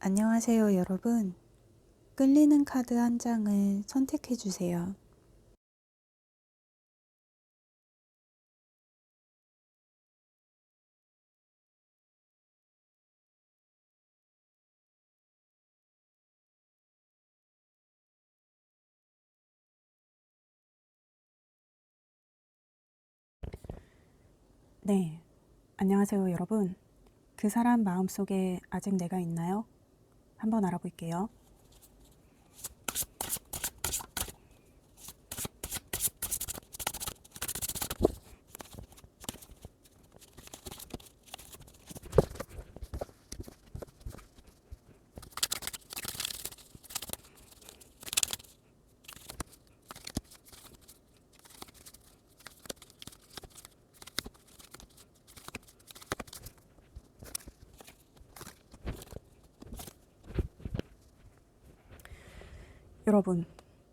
안녕하세요, 여러분. 끌리는 카드 한 장을 선택해 주세요. 네, 안녕하세요, 여러분. 그 사람 마음속에 아직 내가 있나요? 한번 알아볼게요.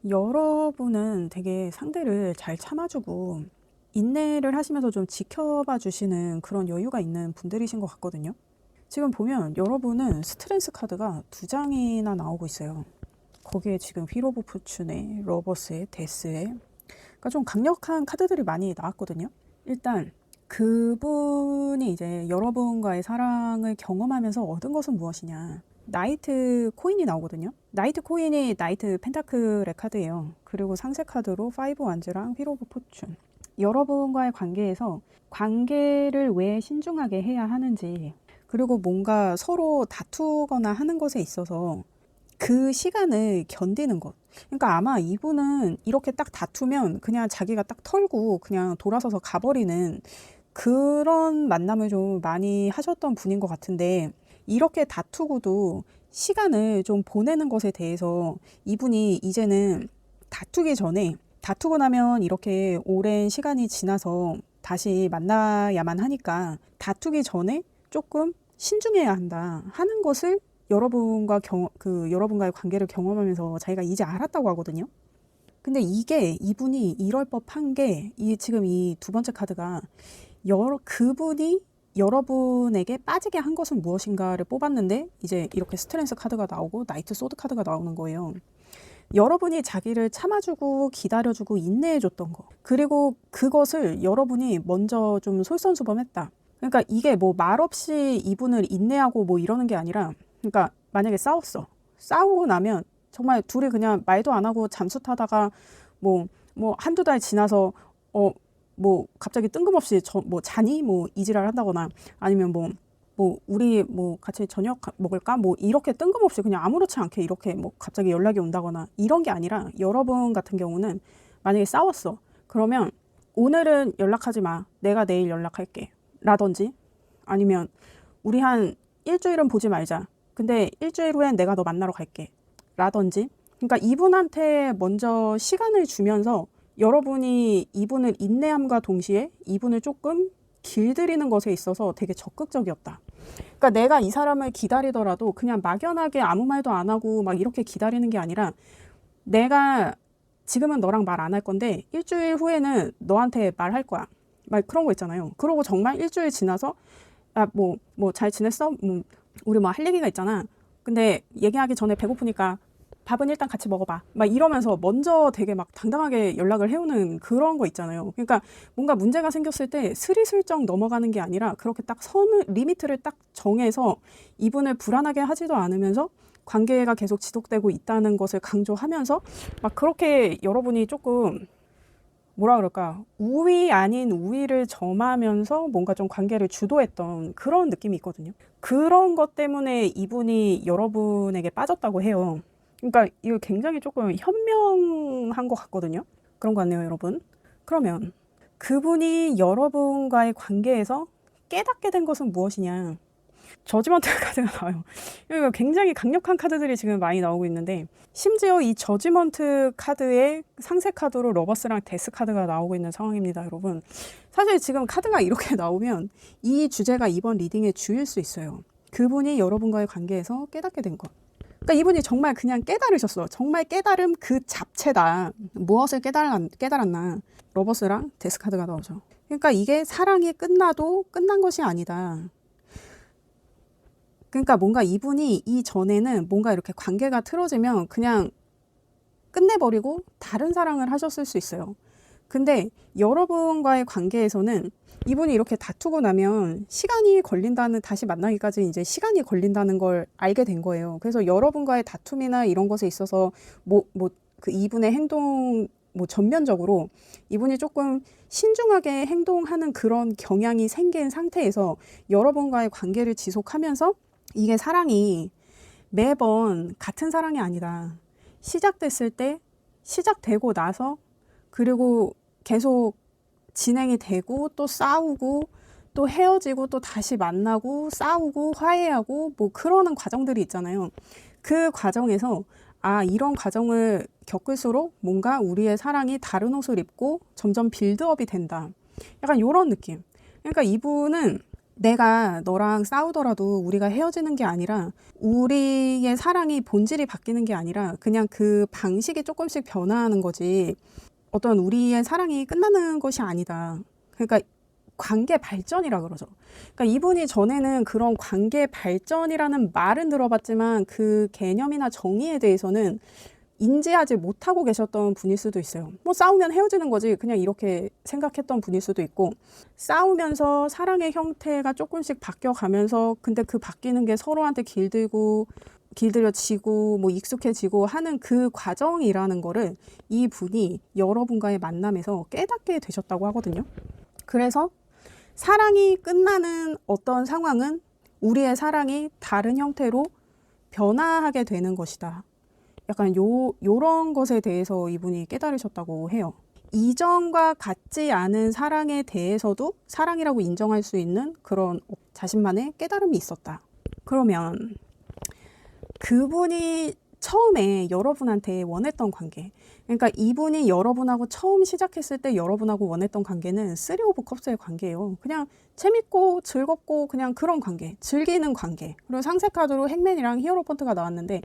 여러분은 되게 상대를 잘 참아주고 인내를 하시면서 좀 지켜봐 주시는 그런 여유가 있는 분들이신 것 같거든요. 지금 보면 여러분은 스트렝스 카드가 2장이나 나오고 있어요. 거기에 지금 휠 오브 포춘에 러버스에 데스에 그러니까 좀 강력한 카드들이 많이 나왔거든요. 일단 그분이 이제 여러분과의 사랑을 경험하면서 얻은 것은 무엇이냐. 나이트 코인이 나오거든요. 나이트 코인이 나이트 펜타클의 카드예요. 그리고 상세 카드로 5 완즈랑 휠 오브 포춘. 여러분과의 관계에서 관계를 왜 신중하게 해야 하는지, 그리고 뭔가 서로 다투거나 하는 것에 있어서 그 시간을 견디는 것. 그러니까 아마 이분은 이렇게 딱 다투면 그냥 자기가 딱 털고 그냥 돌아서서 가버리는 그런 만남을 좀 많이 하셨던 분인 것 같은데, 이렇게 다투고도 시간을 좀 보내는 것에 대해서 이분이 이제는 다투기 전에, 다투고 나면 이렇게 오랜 시간이 지나서 다시 만나야만 하니까 다투기 전에 조금 신중해야 한다 하는 것을 여러분과의 관계를 경험하면서 자기가 이제 알았다고 하거든요. 근데 이게 이분이 이럴 법한 게 지금 이 두 번째 카드가 그분이 여러분에게 빠지게 한 것은 무엇인가를 뽑았는데 이제 이렇게 스트렝스 카드가 나오고 나이트 소드 카드가 나오는 거예요. 여러분이 자기를 참아주고 기다려주고 인내해줬던 거, 그리고 그것을 여러분이 먼저 좀 솔선수범했다. 그러니까 이게 뭐 말없이 이분을 인내하고 뭐 이러는 게 아니라, 그러니까 만약에 싸우고 나면 정말 둘이 그냥 말도 안 하고 잠수 타다가 뭐 한두 달 지나서 뭐 갑자기 뜬금없이 뭐 자니 뭐 이지랄 한다거나, 아니면 뭐 우리 뭐 같이 저녁 먹을까 뭐 이렇게 뜬금없이 그냥 아무렇지 않게 이렇게 뭐 갑자기 연락이 온다거나 이런 게 아니라, 여러분 같은 경우는 만약에 싸웠어. 그러면 오늘은 연락하지 마. 내가 내일 연락할게. 라든지, 아니면 우리 한 일주일은 보지 말자. 근데 일주일 후엔 내가 너 만나러 갈게. 라든지. 그러니까 이분한테 먼저 시간을 주면서 여러분이 이분을 인내함과 동시에 이분을 조금 길들이는 것에 있어서 되게 적극적이었다. 그러니까 내가 이 사람을 기다리더라도 그냥 막연하게 아무 말도 안 하고 막 이렇게 기다리는 게 아니라, 내가 지금은 너랑 말 안 할 건데 일주일 후에는 너한테 말할 거야. 막 그런 거 있잖아요. 그러고 정말 일주일 지나서 뭐 잘 지냈어? 우리 뭐 할 얘기가 있잖아. 근데 얘기하기 전에 배고프니까 밥은 일단 같이 먹어봐. 막 이러면서 먼저 되게 막 당당하게 연락을 해오는 그런 거 있잖아요. 그러니까 뭔가 문제가 생겼을 때 스리슬쩍 넘어가는 게 아니라, 그렇게 딱 리미트를 딱 정해서 이분을 불안하게 하지도 않으면서 관계가 계속 지속되고 있다는 것을 강조하면서 막 그렇게 여러분이 조금 뭐라 그럴까, 우위 아닌 우위를 점하면서 뭔가 좀 관계를 주도했던 그런 느낌이 있거든요. 그런 것 때문에 이분이 여러분에게 빠졌다고 해요. 그러니까 이거 굉장히 조금 현명한 것 같거든요. 그런 것 같네요, 여러분. 그러면 그분이 여러분과의 관계에서 깨닫게 된 것은 무엇이냐. 저지먼트 카드가 나와요. 이거 굉장히 강력한 카드들이 지금 많이 나오고 있는데, 심지어 이 저지먼트 카드의 상세 카드로 러버스랑 데스 카드가 나오고 있는 상황입니다, 여러분. 사실 지금 카드가 이렇게 나오면 이 주제가 이번 리딩의 주일 수 있어요. 그분이 여러분과의 관계에서 깨닫게 된 것. 그러니까 이분이 정말 그냥 깨달으셨어. 정말 깨달음 그 자체다. 무엇을 깨달았나. 러버스랑 데스 카드가 나오죠. 그러니까 이게 사랑이 끝나도 끝난 것이 아니다. 그러니까 뭔가 이분이 이전에는 뭔가 이렇게 관계가 틀어지면 그냥 끝내버리고 다른 사랑을 하셨을 수 있어요. 근데 여러분과의 관계에서는 이분이 이렇게 다투고 나면 시간이 걸린다는, 다시 만나기까지 이제 시간이 걸린다는 걸 알게 된 거예요. 그래서 여러분과의 다툼이나 이런 것에 있어서 그 이분의 행동, 전면적으로 이분이 조금 신중하게 행동하는 그런 경향이 생긴 상태에서 여러분과의 관계를 지속하면서 이게 사랑이 매번 같은 사랑이 아니다. 시작됐을 때, 시작되고 나서, 그리고 계속 진행이 되고 또 싸우고 또 헤어지고 또 다시 만나고 싸우고 화해하고 뭐 그러는 과정들이 있잖아요. 그 과정에서 이런 과정을 겪을수록 뭔가 우리의 사랑이 다른 옷을 입고 점점 빌드업이 된다. 약간 이런 느낌. 그러니까 이분은 내가 너랑 싸우더라도 우리가 헤어지는 게 아니라 우리의 사랑이 본질이 바뀌는 게 아니라 그냥 그 방식이 조금씩 변화하는 거지 어떤 우리의 사랑이 끝나는 것이 아니다. 그러니까 관계 발전이라 그러죠. 그러니까 이분이 전에는 그런 관계 발전이라는 말은 들어봤지만 그 개념이나 정의에 대해서는 인지하지 못하고 계셨던 분일 수도 있어요. 뭐 싸우면 헤어지는 거지 그냥 이렇게 생각했던 분일 수도 있고, 싸우면서 사랑의 형태가 조금씩 바뀌어가면서 근데 그 바뀌는 게 서로한테 길들여지고 뭐 익숙해지고 하는 그 과정이라는 거를 이 분이 여러분과의 만남에서 깨닫게 되셨다고 하거든요. 그래서 사랑이 끝나는 어떤 상황은 우리의 사랑이 다른 형태로 변화하게 되는 것이다. 약간 요런 것에 대해서 이분이 깨달으셨다고 해요. 이전과 같지 않은 사랑에 대해서도 사랑이라고 인정할 수 있는 그런 자신만의 깨달음이 있었다. 그러면 그분이 처음에 여러분한테 원했던 관계, 그러니까 이분이 여러분하고 처음 시작했을 때 여러분하고 원했던 관계는 3 오브 컵스의 관계예요. 그냥 재밌고 즐겁고 그냥 그런 관계, 즐기는 관계. 그리고 상세 카드로 행맨이랑 히어로펀트가 나왔는데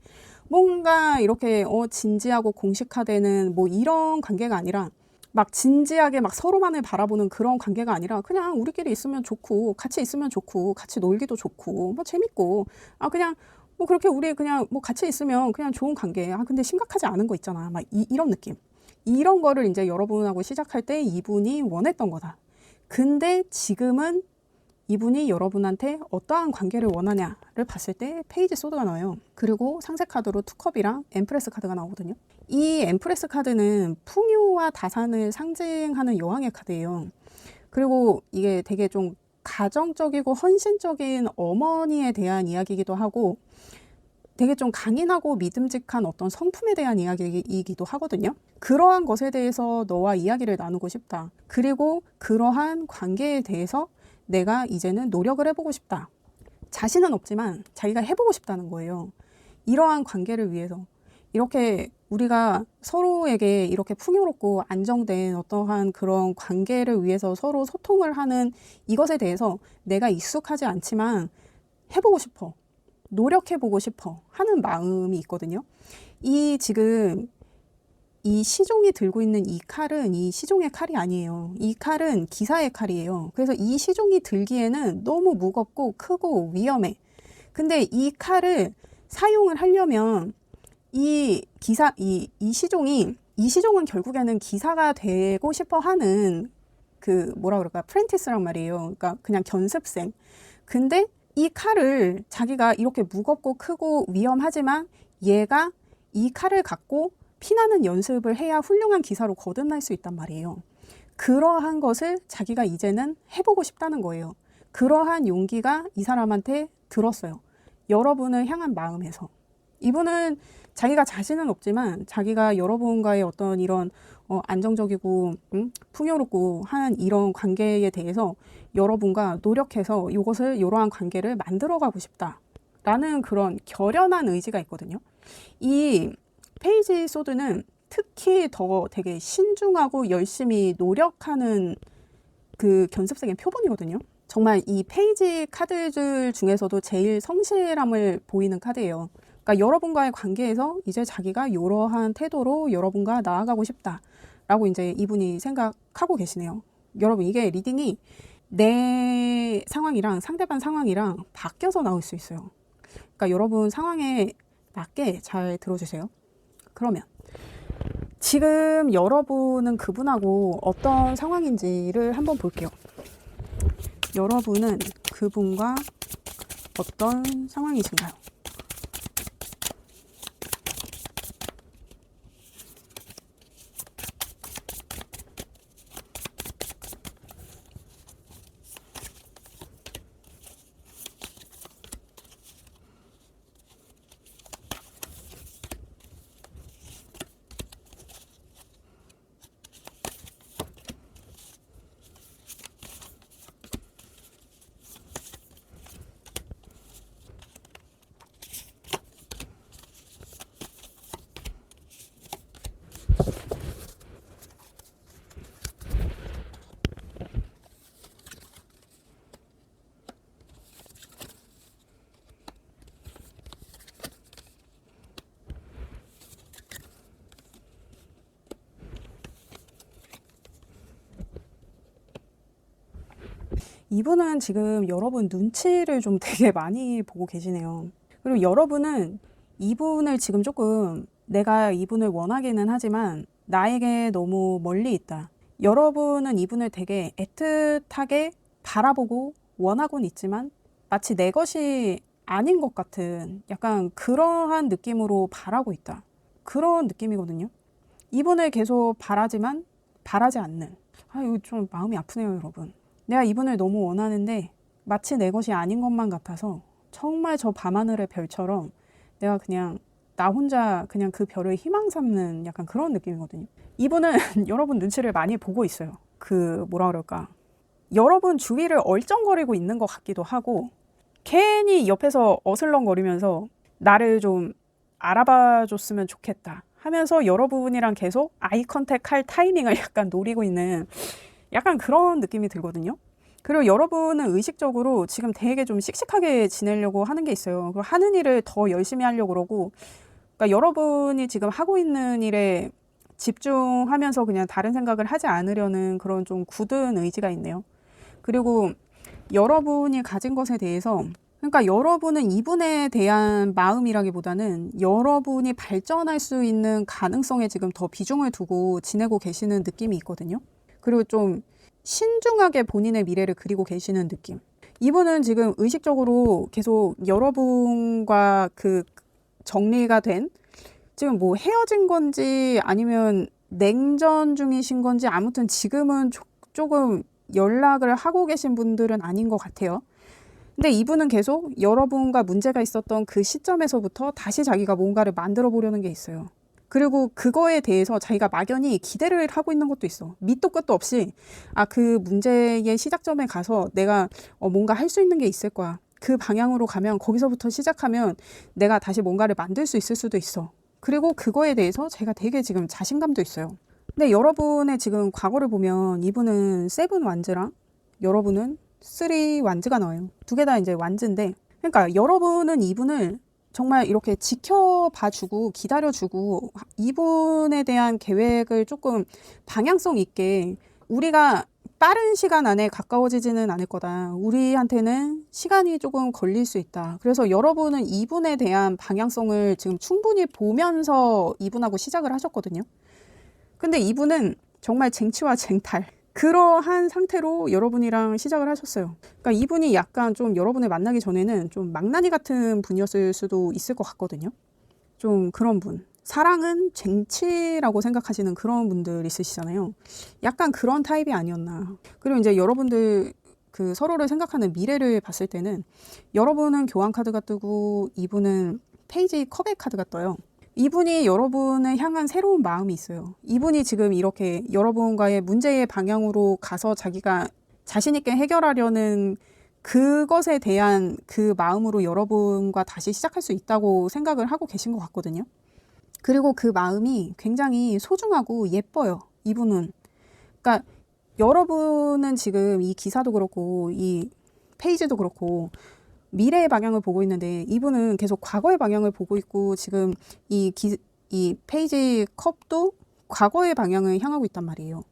뭔가 이렇게 진지하고 공식화되는 뭐 이런 관계가 아니라 막 진지하게 막 서로만을 바라보는 그런 관계가 아니라 그냥 우리끼리 있으면 좋고 같이 있으면 좋고 같이 놀기도 좋고 뭐 재밌고 그냥 뭐 그렇게 우리 그냥 뭐 같이 있으면 그냥 좋은 관계. 근데 심각하지 않은 거 있잖아. 막 이런 느낌. 이런 거를 이제 여러분하고 시작할 때 이분이 원했던 거다. 근데 지금은 이분이 여러분한테 어떠한 관계를 원하냐를 봤을 때 페이지 소드가 나와요. 그리고 상세 카드로 투컵이랑 엠프레스 카드가 나오거든요. 이 엠프레스 카드는 풍요와 다산을 상징하는 여왕의 카드예요. 그리고 이게 되게 좀 가정적이고 헌신적인 어머니에 대한 이야기이기도 하고 되게 좀 강인하고 믿음직한 어떤 성품에 대한 이야기이기도 하거든요. 그러한 것에 대해서 너와 이야기를 나누고 싶다. 그리고 그러한 관계에 대해서 내가 이제는 노력을 해보고 싶다. 자신은 없지만 자기가 해보고 싶다는 거예요. 이러한 관계를 위해서 이렇게 우리가 서로에게 이렇게 풍요롭고 안정된 어떠한 그런 관계를 위해서 서로 소통을 하는 이것에 대해서 내가 익숙하지 않지만 해보고 싶어. 노력해보고 싶어 하는 마음이 있거든요. 지금 이 시종이 들고 있는 이 칼은 이 시종의 칼이 아니에요. 이 칼은 기사의 칼이에요. 그래서 이 시종이 들기에는 너무 무겁고 크고 위험해. 근데 이 칼을 사용을 하려면 이 시종은 결국에는 기사가 되고 싶어 하는 프렌티스란 말이에요. 그러니까 그냥 견습생. 근데 이 칼을 자기가 이렇게 무겁고 크고 위험하지만 얘가 이 칼을 갖고 피나는 연습을 해야 훌륭한 기사로 거듭날 수 있단 말이에요. 그러한 것을 자기가 이제는 해보고 싶다는 거예요. 그러한 용기가 이 사람한테 들었어요. 여러분을 향한 마음에서. 이분은 자기가 자신은 없지만 자기가 여러분과의 어떤 이런 안정적이고 풍요롭고 한 이런 관계에 대해서 여러분과 노력해서 이러한 관계를 만들어가고 싶다라는 그런 결연한 의지가 있거든요. 이 페이지 소드는 특히 더 되게 신중하고 열심히 노력하는 그 견습생의 표본이거든요. 정말 이 페이지 카드들 중에서도 제일 성실함을 보이는 카드예요. 그러니까 여러분과의 관계에서 이제 자기가 이러한 태도로 여러분과 나아가고 싶다라고 이제 이분이 생각하고 계시네요. 여러분, 이게 리딩이 내 상황이랑 상대방 상황이랑 바뀌어서 나올 수 있어요. 그러니까 여러분 상황에 맞게 잘 들어주세요. 그러면 지금 여러분은 그분하고 어떤 상황인지를 한번 볼게요. 여러분은 그분과 어떤 상황이신가요? 이분은 지금 여러분 눈치를 좀 되게 많이 보고 계시네요. 그리고 여러분은 이분을 지금 조금 내가 이분을 원하기는 하지만 나에게 너무 멀리 있다. 여러분은 이분을 되게 애틋하게 바라보고 원하곤 있지만 마치 내 것이 아닌 것 같은 약간 그러한 느낌으로 바라고 있다. 그런 느낌이거든요. 이분을 계속 바라지만 바라지 않는. 이거 좀 마음이 아프네요, 여러분. 내가 이분을 너무 원하는데 마치 내 것이 아닌 것만 같아서 정말 저 밤하늘의 별처럼 내가 그냥 나 혼자 그냥 그 별을 희망 삼는 약간 그런 느낌이거든요. 이분은 여러분 눈치를 많이 보고 있어요. 뭐라 그럴까. 여러분 주위를 얼쩡거리고 있는 것 같기도 하고 괜히 옆에서 어슬렁거리면서 나를 좀 알아봐 줬으면 좋겠다 하면서 여러분이랑 계속 아이 컨택 할 타이밍을 약간 노리고 있는 약간 그런 느낌이 들거든요. 그리고 여러분은 의식적으로 지금 되게 좀 씩씩하게 지내려고 하는 게 있어요. 그리고 하는 일을 더 열심히 하려고 그러고, 그러니까 여러분이 지금 하고 있는 일에 집중하면서 그냥 다른 생각을 하지 않으려는 그런 좀 굳은 의지가 있네요. 그리고 여러분이 가진 것에 대해서, 그러니까 여러분은 이분에 대한 마음이라기보다는 여러분이 발전할 수 있는 가능성에 지금 더 비중을 두고 지내고 계시는 느낌이 있거든요. 그리고 좀 신중하게 본인의 미래를 그리고 계시는 느낌. 이분은 지금 의식적으로 계속 여러분과 정리가 된 지금 뭐 헤어진 건지 아니면 냉전 중이신 건지 아무튼 지금은 조금 연락을 하고 계신 분들은 아닌 것 같아요. 근데 이분은 계속 여러분과 문제가 있었던 그 시점에서부터 다시 자기가 뭔가를 만들어 보려는 게 있어요. 그리고 그거에 대해서 자기가 막연히 기대를 하고 있는 것도 있어. 밑도 끝도 없이 그 문제의 시작점에 가서 내가 뭔가 할 수 있는 게 있을 거야. 그 방향으로 가면 거기서부터 시작하면 내가 다시 뭔가를 만들 수 있을 수도 있어. 그리고 그거에 대해서 제가 되게 지금 자신감도 있어요. 근데 여러분의 지금 과거를 보면 이분은 세븐 완즈랑 여러분은 쓰리 완즈가 나와요. 두 개 다 이제 완즈인데, 그러니까 여러분은 이분을 정말 이렇게 지켜봐주고 기다려주고 이분에 대한 계획을 조금 방향성 있게 우리가 빠른 시간 안에 가까워지지는 않을 거다. 우리한테는 시간이 조금 걸릴 수 있다. 그래서 여러분은 이분에 대한 방향성을 지금 충분히 보면서 이분하고 시작을 하셨거든요. 근데 이분은 정말 쟁취와 쟁탈. 그러한 상태로 여러분이랑 시작을 하셨어요. 그러니까 이분이 약간 좀 여러분을 만나기 전에는 좀 망나니 같은 분이었을 수도 있을 것 같거든요. 좀 그런 분. 사랑은 쟁취라고 생각하시는 그런 분들 있으시잖아요. 약간 그런 타입이 아니었나. 그리고 이제 여러분들 서로를 생각하는 미래를 봤을 때는 여러분은 교환 카드가 뜨고 이분은 페이지 컵의 카드가 떠요. 이분이 여러분을 향한 새로운 마음이 있어요. 이분이 지금 이렇게 여러분과의 문제의 방향으로 가서 자기가 자신 있게 해결하려는 그것에 대한 그 마음으로 여러분과 다시 시작할 수 있다고 생각을 하고 계신 것 같거든요. 그리고 그 마음이 굉장히 소중하고 예뻐요. 이분은. 그러니까 여러분은 지금 이 기사도 그렇고 이 페이지도 그렇고 미래의 방향을 보고 있는데 이분은 계속 과거의 방향을 보고 있고 지금 이 페이지 컵도 과거의 방향을 향하고 있단 말이에요.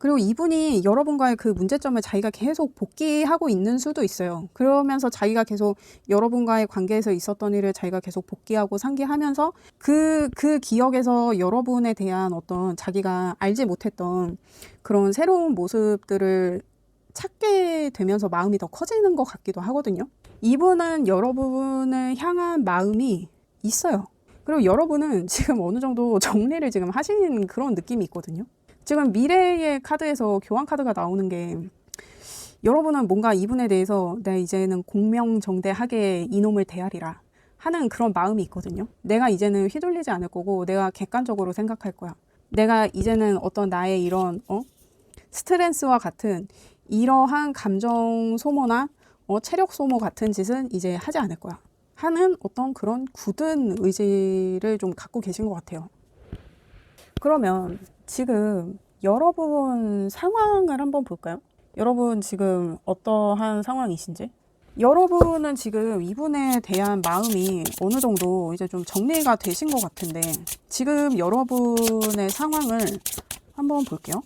그리고 이분이 여러분과의 그 문제점을 자기가 계속 복기하고 있는 수도 있어요. 그러면서 자기가 계속 여러분과의 관계에서 있었던 일을 자기가 계속 복기하고 상기하면서 그 기억에서 여러분에 대한 어떤 자기가 알지 못했던 그런 새로운 모습들을 찾게 되면서 마음이 더 커지는 것 같기도 하거든요. 이분은 여러분을 향한 마음이 있어요. 그리고 여러분은 지금 어느 정도 정리를 지금 하신 그런 느낌이 있거든요. 지금 미래의 카드에서 교환 카드가 나오는 게 여러분은 뭔가 이분에 대해서 내가 이제는 공명정대하게 이놈을 대하리라 하는 그런 마음이 있거든요. 내가 이제는 휘둘리지 않을 거고 내가 객관적으로 생각할 거야. 내가 이제는 어떤 나의 이런 스트레스와 같은 이러한 감정 소모나 체력 소모 같은 짓은 이제 하지 않을 거야 하는 어떤 그런 굳은 의지를 좀 갖고 계신 것 같아요. 그러면 지금 여러분 상황을 한번 볼까요? 여러분 지금 어떠한 상황이신지? 여러분은 지금 이분에 대한 마음이 어느 정도 이제 좀 정리가 되신 것 같은데 지금 여러분의 상황을 한번 볼게요.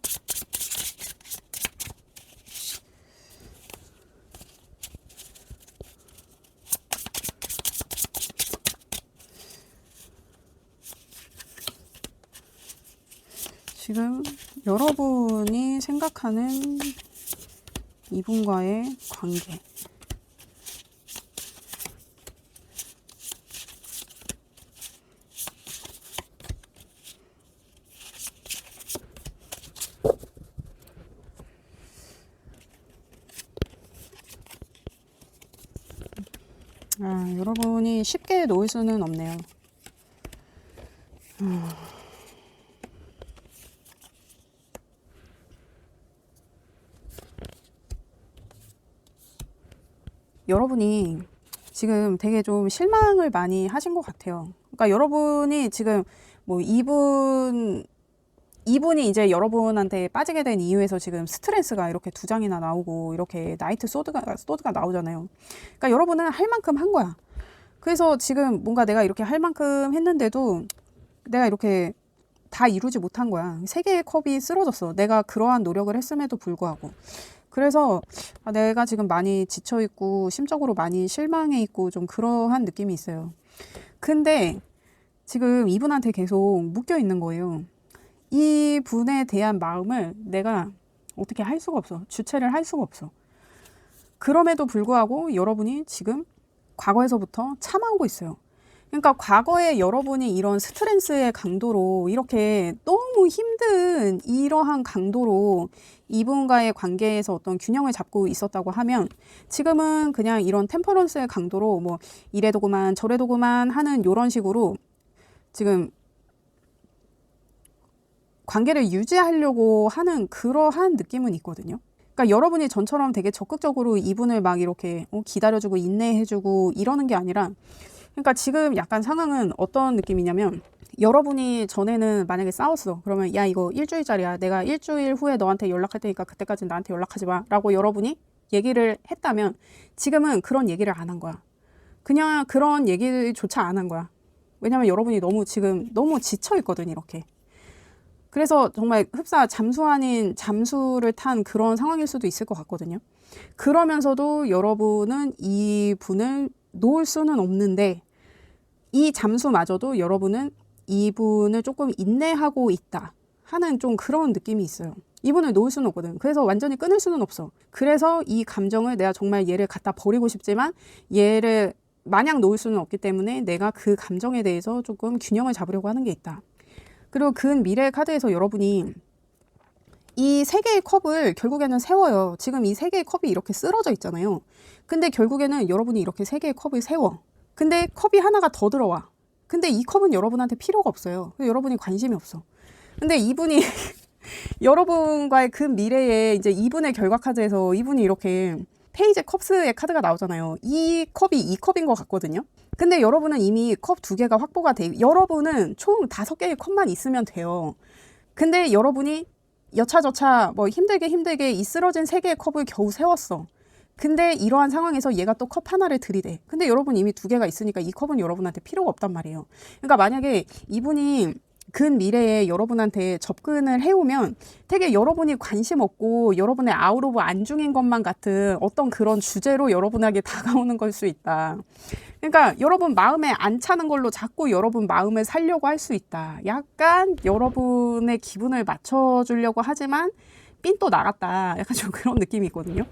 지금 여러분이 생각하는 이분과의 관계. 여러분이 쉽게 놓을 수는 없네요. 여러분이 지금 되게 좀 실망을 많이 하신 것 같아요. 그러니까 여러분이 지금 뭐 이분이 이제 여러분한테 빠지게 된 이유에서 지금 스트레스가 이렇게 2장이나 나오고 이렇게 나이트 소드가 나오잖아요. 그러니까 여러분은 할 만큼 한 거야. 그래서 지금 뭔가 내가 이렇게 할 만큼 했는데도 내가 이렇게 다 이루지 못한 거야. 3개의 컵이 쓰러졌어. 내가 그러한 노력을 했음에도 불구하고. 그래서 내가 지금 많이 지쳐있고 심적으로 많이 실망해 있고 좀 그러한 느낌이 있어요. 근데 지금 이분한테 계속 묶여 있는 거예요. 이 분에 대한 마음을 내가 어떻게 할 수가 없어. 주체를 할 수가 없어. 그럼에도 불구하고 여러분이 지금 과거에서부터 참아오고 있어요. 그러니까 과거에 여러분이 이런 스트레스의 강도로 이렇게 너무 힘든 이러한 강도로 이분과의 관계에서 어떤 균형을 잡고 있었다고 하면 지금은 그냥 이런 템퍼런스의 강도로 뭐 이래도 그만 저래도 그만 하는 이런 식으로 지금 관계를 유지하려고 하는 그러한 느낌은 있거든요. 그러니까 여러분이 전처럼 되게 적극적으로 이분을 막 이렇게 기다려주고 인내해주고 이러는 게 아니라 그러니까 지금 약간 상황은 어떤 느낌이냐면 여러분이 전에는 만약에 싸웠어. 그러면 야 이거 일주일짜리야. 내가 일주일 후에 너한테 연락할 테니까 그때까지는 나한테 연락하지 마. 라고 여러분이 얘기를 했다면 지금은 그런 얘기를 안 한 거야. 그냥 그런 얘기조차 안 한 거야. 왜냐면 여러분이 지금 너무 지쳐 있거든 이렇게. 그래서 정말 흡사 잠수 아닌 잠수를 탄 그런 상황일 수도 있을 것 같거든요. 그러면서도 여러분은 이 분을 놓을 수는 없는데 이 잠수마저도 여러분은 이분을 조금 인내하고 있다 하는 좀 그런 느낌이 있어요. 이분을 놓을 수는 없거든. 그래서 완전히 끊을 수는 없어. 그래서 이 감정을 내가 정말 얘를 갖다 버리고 싶지만 얘를 마냥 놓을 수는 없기 때문에 내가 그 감정에 대해서 조금 균형을 잡으려고 하는 게 있다. 그리고 근 미래의 카드에서 여러분이 이 3개의 컵을 결국에는 세워요. 지금 이 3개의 컵이 이렇게 쓰러져 있잖아요. 근데 결국에는 여러분이 이렇게 3개의 컵을 세워. 근데 컵이 하나가 더 들어와. 근데 이 컵은 여러분한테 필요가 없어요. 여러분이 관심이 없어. 근데 이분이 여러분과의 그 미래에 이제 이분의 결과 카드에서 이분이 이렇게 페이지 컵스의 카드가 나오잖아요. 이 컵이 이 컵인 것 같거든요. 근데 여러분은 이미 컵 2개가 확보가 돼. 여러분은 총 5개의 컵만 있으면 돼요. 근데 여러분이 여차저차 뭐 힘들게 이 쓰러진 3개의 컵을 겨우 세웠어. 근데 이러한 상황에서 얘가 또 컵 하나를 들이대. 근데 여러분 이미 2개가 있으니까 이 컵은 여러분한테 필요가 없단 말이에요. 그러니까 만약에 이분이 근미래에 여러분한테 접근을 해오면 되게 여러분이 관심 없고 여러분의 아웃 오브 안중인 것만 같은 어떤 그런 주제로 여러분에게 다가오는 걸 수 있다. 그러니까 여러분 마음에 안 차는 걸로 자꾸 여러분 마음을 살려고 할 수 있다. 약간 여러분의 기분을 맞춰주려고 하지만 삔 또 나갔다. 약간 좀 그런 느낌이 있거든요.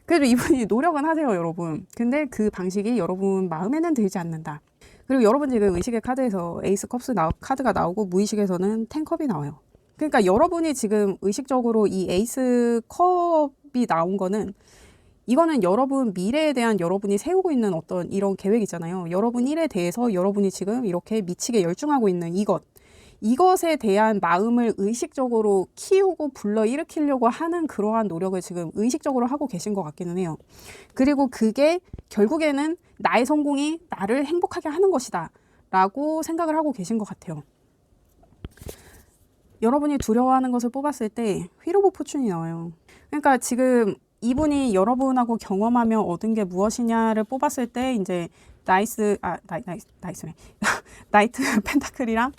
그래도 이분이 노력은 하세요, 여러분. 근데 그 방식이 여러분 마음에는 들지 않는다. 그리고 여러분 지금 의식의 카드에서 에이스 컵스 카드가 나오고 무의식에서는 10컵이 나와요. 그러니까 여러분이 지금 의식적으로 이 에이스 컵이 나온 거는 이거는 여러분 미래에 대한 여러분이 세우고 있는 어떤 이런 계획 있잖아요. 여러분 일에 대해서 여러분이 지금 이렇게 미치게 열중하고 있는 이것에 대한 마음을 의식적으로 키우고 불러일으키려고 하는 그러한 노력을 지금 의식적으로 하고 계신 것 같기는 해요. 그리고 그게 결국에는 나의 성공이 나를 행복하게 하는 것이다 라고 생각을 하고 계신 것 같아요. 여러분이 두려워하는 것을 뽑았을 때 휠 오브 포춘이 나와요. 그러니까 지금 이분이 여러분하고 경험하며 얻은 게 무엇이냐를 뽑았을 때 이제 나이트 펜타클이랑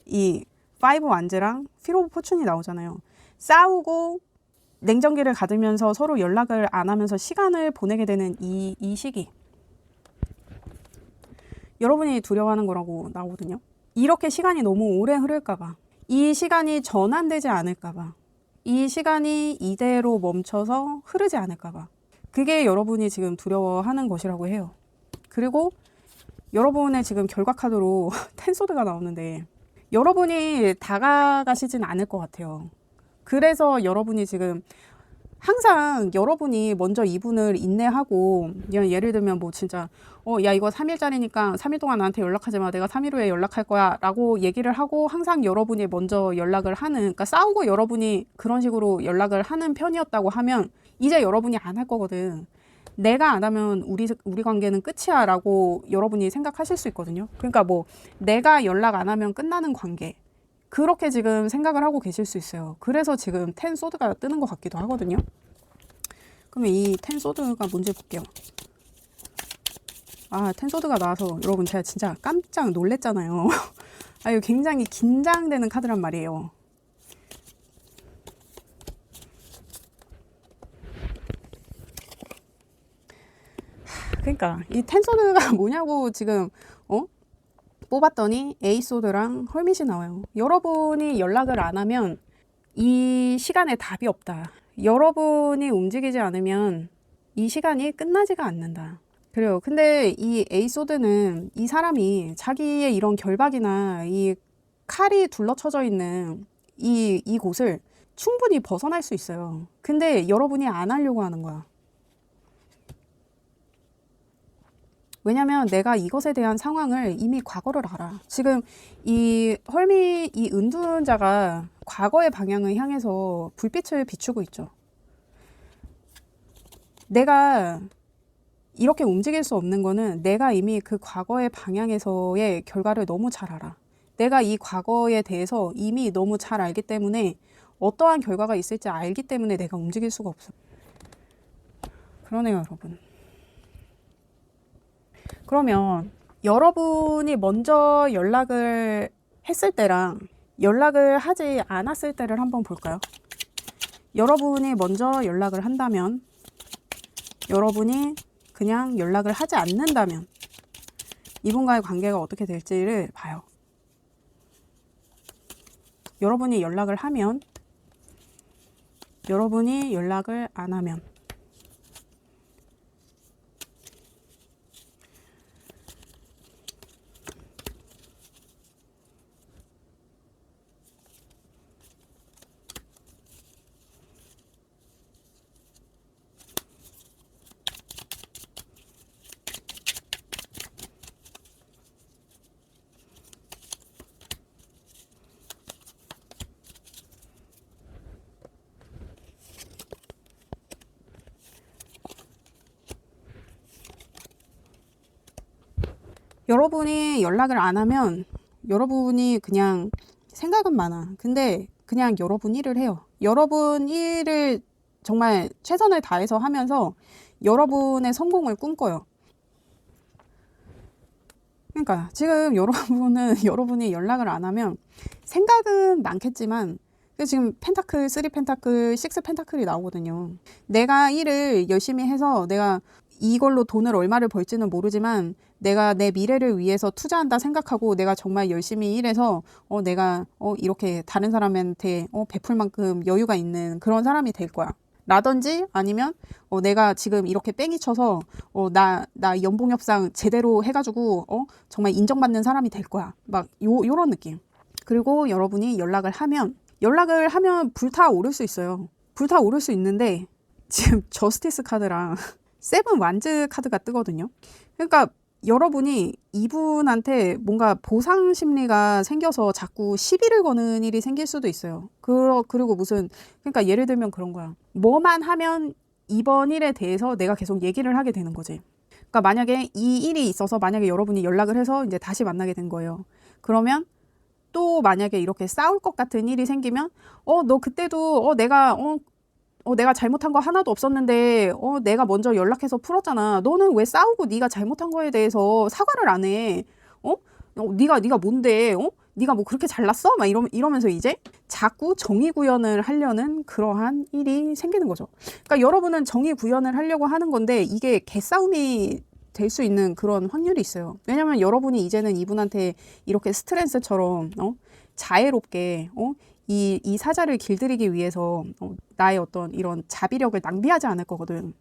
이 파이브 완즈랑 휠 오브 포춘이 나오잖아요. 싸우고 냉정기를 가지면서 서로 연락을 안 하면서 시간을 보내게 되는 이 시기. 여러분이 두려워하는 거라고 나오거든요. 이렇게 시간이 너무 오래 흐를까봐. 이 시간이 전환되지 않을까봐. 이 시간이 이대로 멈춰서 흐르지 않을까봐. 그게 여러분이 지금 두려워하는 것이라고 해요. 그리고 여러분의 지금 결과 카드로 텐소드가 나오는데 여러분이 다가가시진 않을 것 같아요. 그래서 여러분이 지금 항상 여러분이 먼저 이분을 인내하고 예를 들면 뭐 진짜 야 이거 3일짜리니까 3일 동안 나한테 연락하지 마. 내가 3일 후에 연락할 거야 라고 얘기를 하고 항상 여러분이 먼저 연락을 하는, 그러니까 싸우고 여러분이 그런 식으로 연락을 하는 편이었다고 하면 이제 여러분이 안 할 거거든. 내가 안 하면 우리 관계는 끝이야 라고 여러분이 생각하실 수 있거든요. 그러니까 뭐 내가 연락 안 하면 끝나는 관계, 그렇게 지금 생각을 하고 계실 수 있어요. 그래서 지금 텐 소드가 뜨는 것 같기도 하거든요. 그러면 이 텐 소드가 뭔지 볼게요. 텐 소드가 나와서 여러분 제가 진짜 깜짝 놀랬잖아요. 이거 굉장히 긴장되는 카드란 말이에요. 그러니까 이 텐 소드가 뭐냐고 지금 뽑았더니 에이소드랑 헐밋이 나와요. 여러분이 연락을 안 하면 이 시간에 답이 없다. 여러분이 움직이지 않으면 이 시간이 끝나지가 않는다. 그래요. 근데 이 에이소드는 이 사람이 자기의 이런 결박이나 이 칼이 둘러쳐져 있는 이 곳을 충분히 벗어날 수 있어요. 근데 여러분이 안 하려고 하는 거야. 왜냐면 내가 이것에 대한 상황을 이미 과거를 알아. 지금 이 은둔자가 과거의 방향을 향해서 불빛을 비추고 있죠. 내가 이렇게 움직일 수 없는 거는 내가 이미 그 과거의 방향에서의 결과를 너무 잘 알아. 내가 이 과거에 대해서 이미 너무 잘 알기 때문에 어떠한 결과가 있을지 알기 때문에 내가 움직일 수가 없어. 그러네요, 여러분. 그러면 여러분이 먼저 연락을 했을 때랑 연락을 하지 않았을 때를 한번 볼까요? 여러분이 먼저 연락을 한다면, 여러분이 그냥 연락을 하지 않는다면 이분과의 관계가 어떻게 될지를 봐요. 여러분이 연락을 하면, 여러분이 연락을 안 하면. 여러분이 연락을 안 하면 여러분이 그냥 생각은 많아. 근데 그냥 여러분 일을 해요. 여러분 일을 정말 최선을 다해서 하면서 여러분의 성공을 꿈꿔요. 그러니까 지금 여러분은 여러분이 연락을 안 하면 생각은 많겠지만 지금 펜타클, 3 펜타클, 6 펜타클이 나오거든요. 내가 일을 열심히 해서 내가 이걸로 돈을 얼마를 벌지는 모르지만 내가 내 미래를 위해서 투자한다 생각하고 내가 정말 열심히 일해서 내가 이렇게 다른 사람한테 베풀 만큼 여유가 있는 그런 사람이 될 거야. 라든지 아니면 내가 지금 이렇게 뺑이 쳐서 나 연봉 협상 제대로 해가지고 정말 인정받는 사람이 될 거야. 막 요런 느낌. 그리고 여러분이 연락을 하면 불타오를 수 있어요. 불타오를 수 있는데 지금 저스티스 카드랑 세븐 완즈 카드가 뜨거든요. 그러니까 여러분이 이분한테 뭔가 보상 심리가 생겨서 자꾸 시비를 거는 일이 생길 수도 있어요. 그리고 그러니까 예를 들면 그런 거야. 뭐만 하면 이번 일에 대해서 내가 계속 얘기를 하게 되는 거지. 그러니까 만약에 이 일이 있어서 만약에 여러분이 연락을 해서 이제 다시 만나게 된 거예요. 그러면 또 만약에 이렇게 싸울 것 같은 일이 생기면 너 그때도 내가 잘못한 거 하나도 없었는데 내가 먼저 연락해서 풀었잖아. 너는 왜 싸우고 네가 잘못한 거에 대해서 사과를 안 해? 네가 뭔데? 네가 뭐 그렇게 잘났어? 막 이러면서 이제 자꾸 정의 구현을 하려는 그러한 일이 생기는 거죠. 그러니까 여러분은 정의 구현을 하려고 하는 건데 이게 개싸움이 될 수 있는 그런 확률이 있어요. 왜냐면 여러분이 이제는 이분한테 이렇게 스트레스처럼 자애롭게 이 사자를 길들이기 위해서 나의 어떤 이런 자비력을 낭비하지 않을 거거든.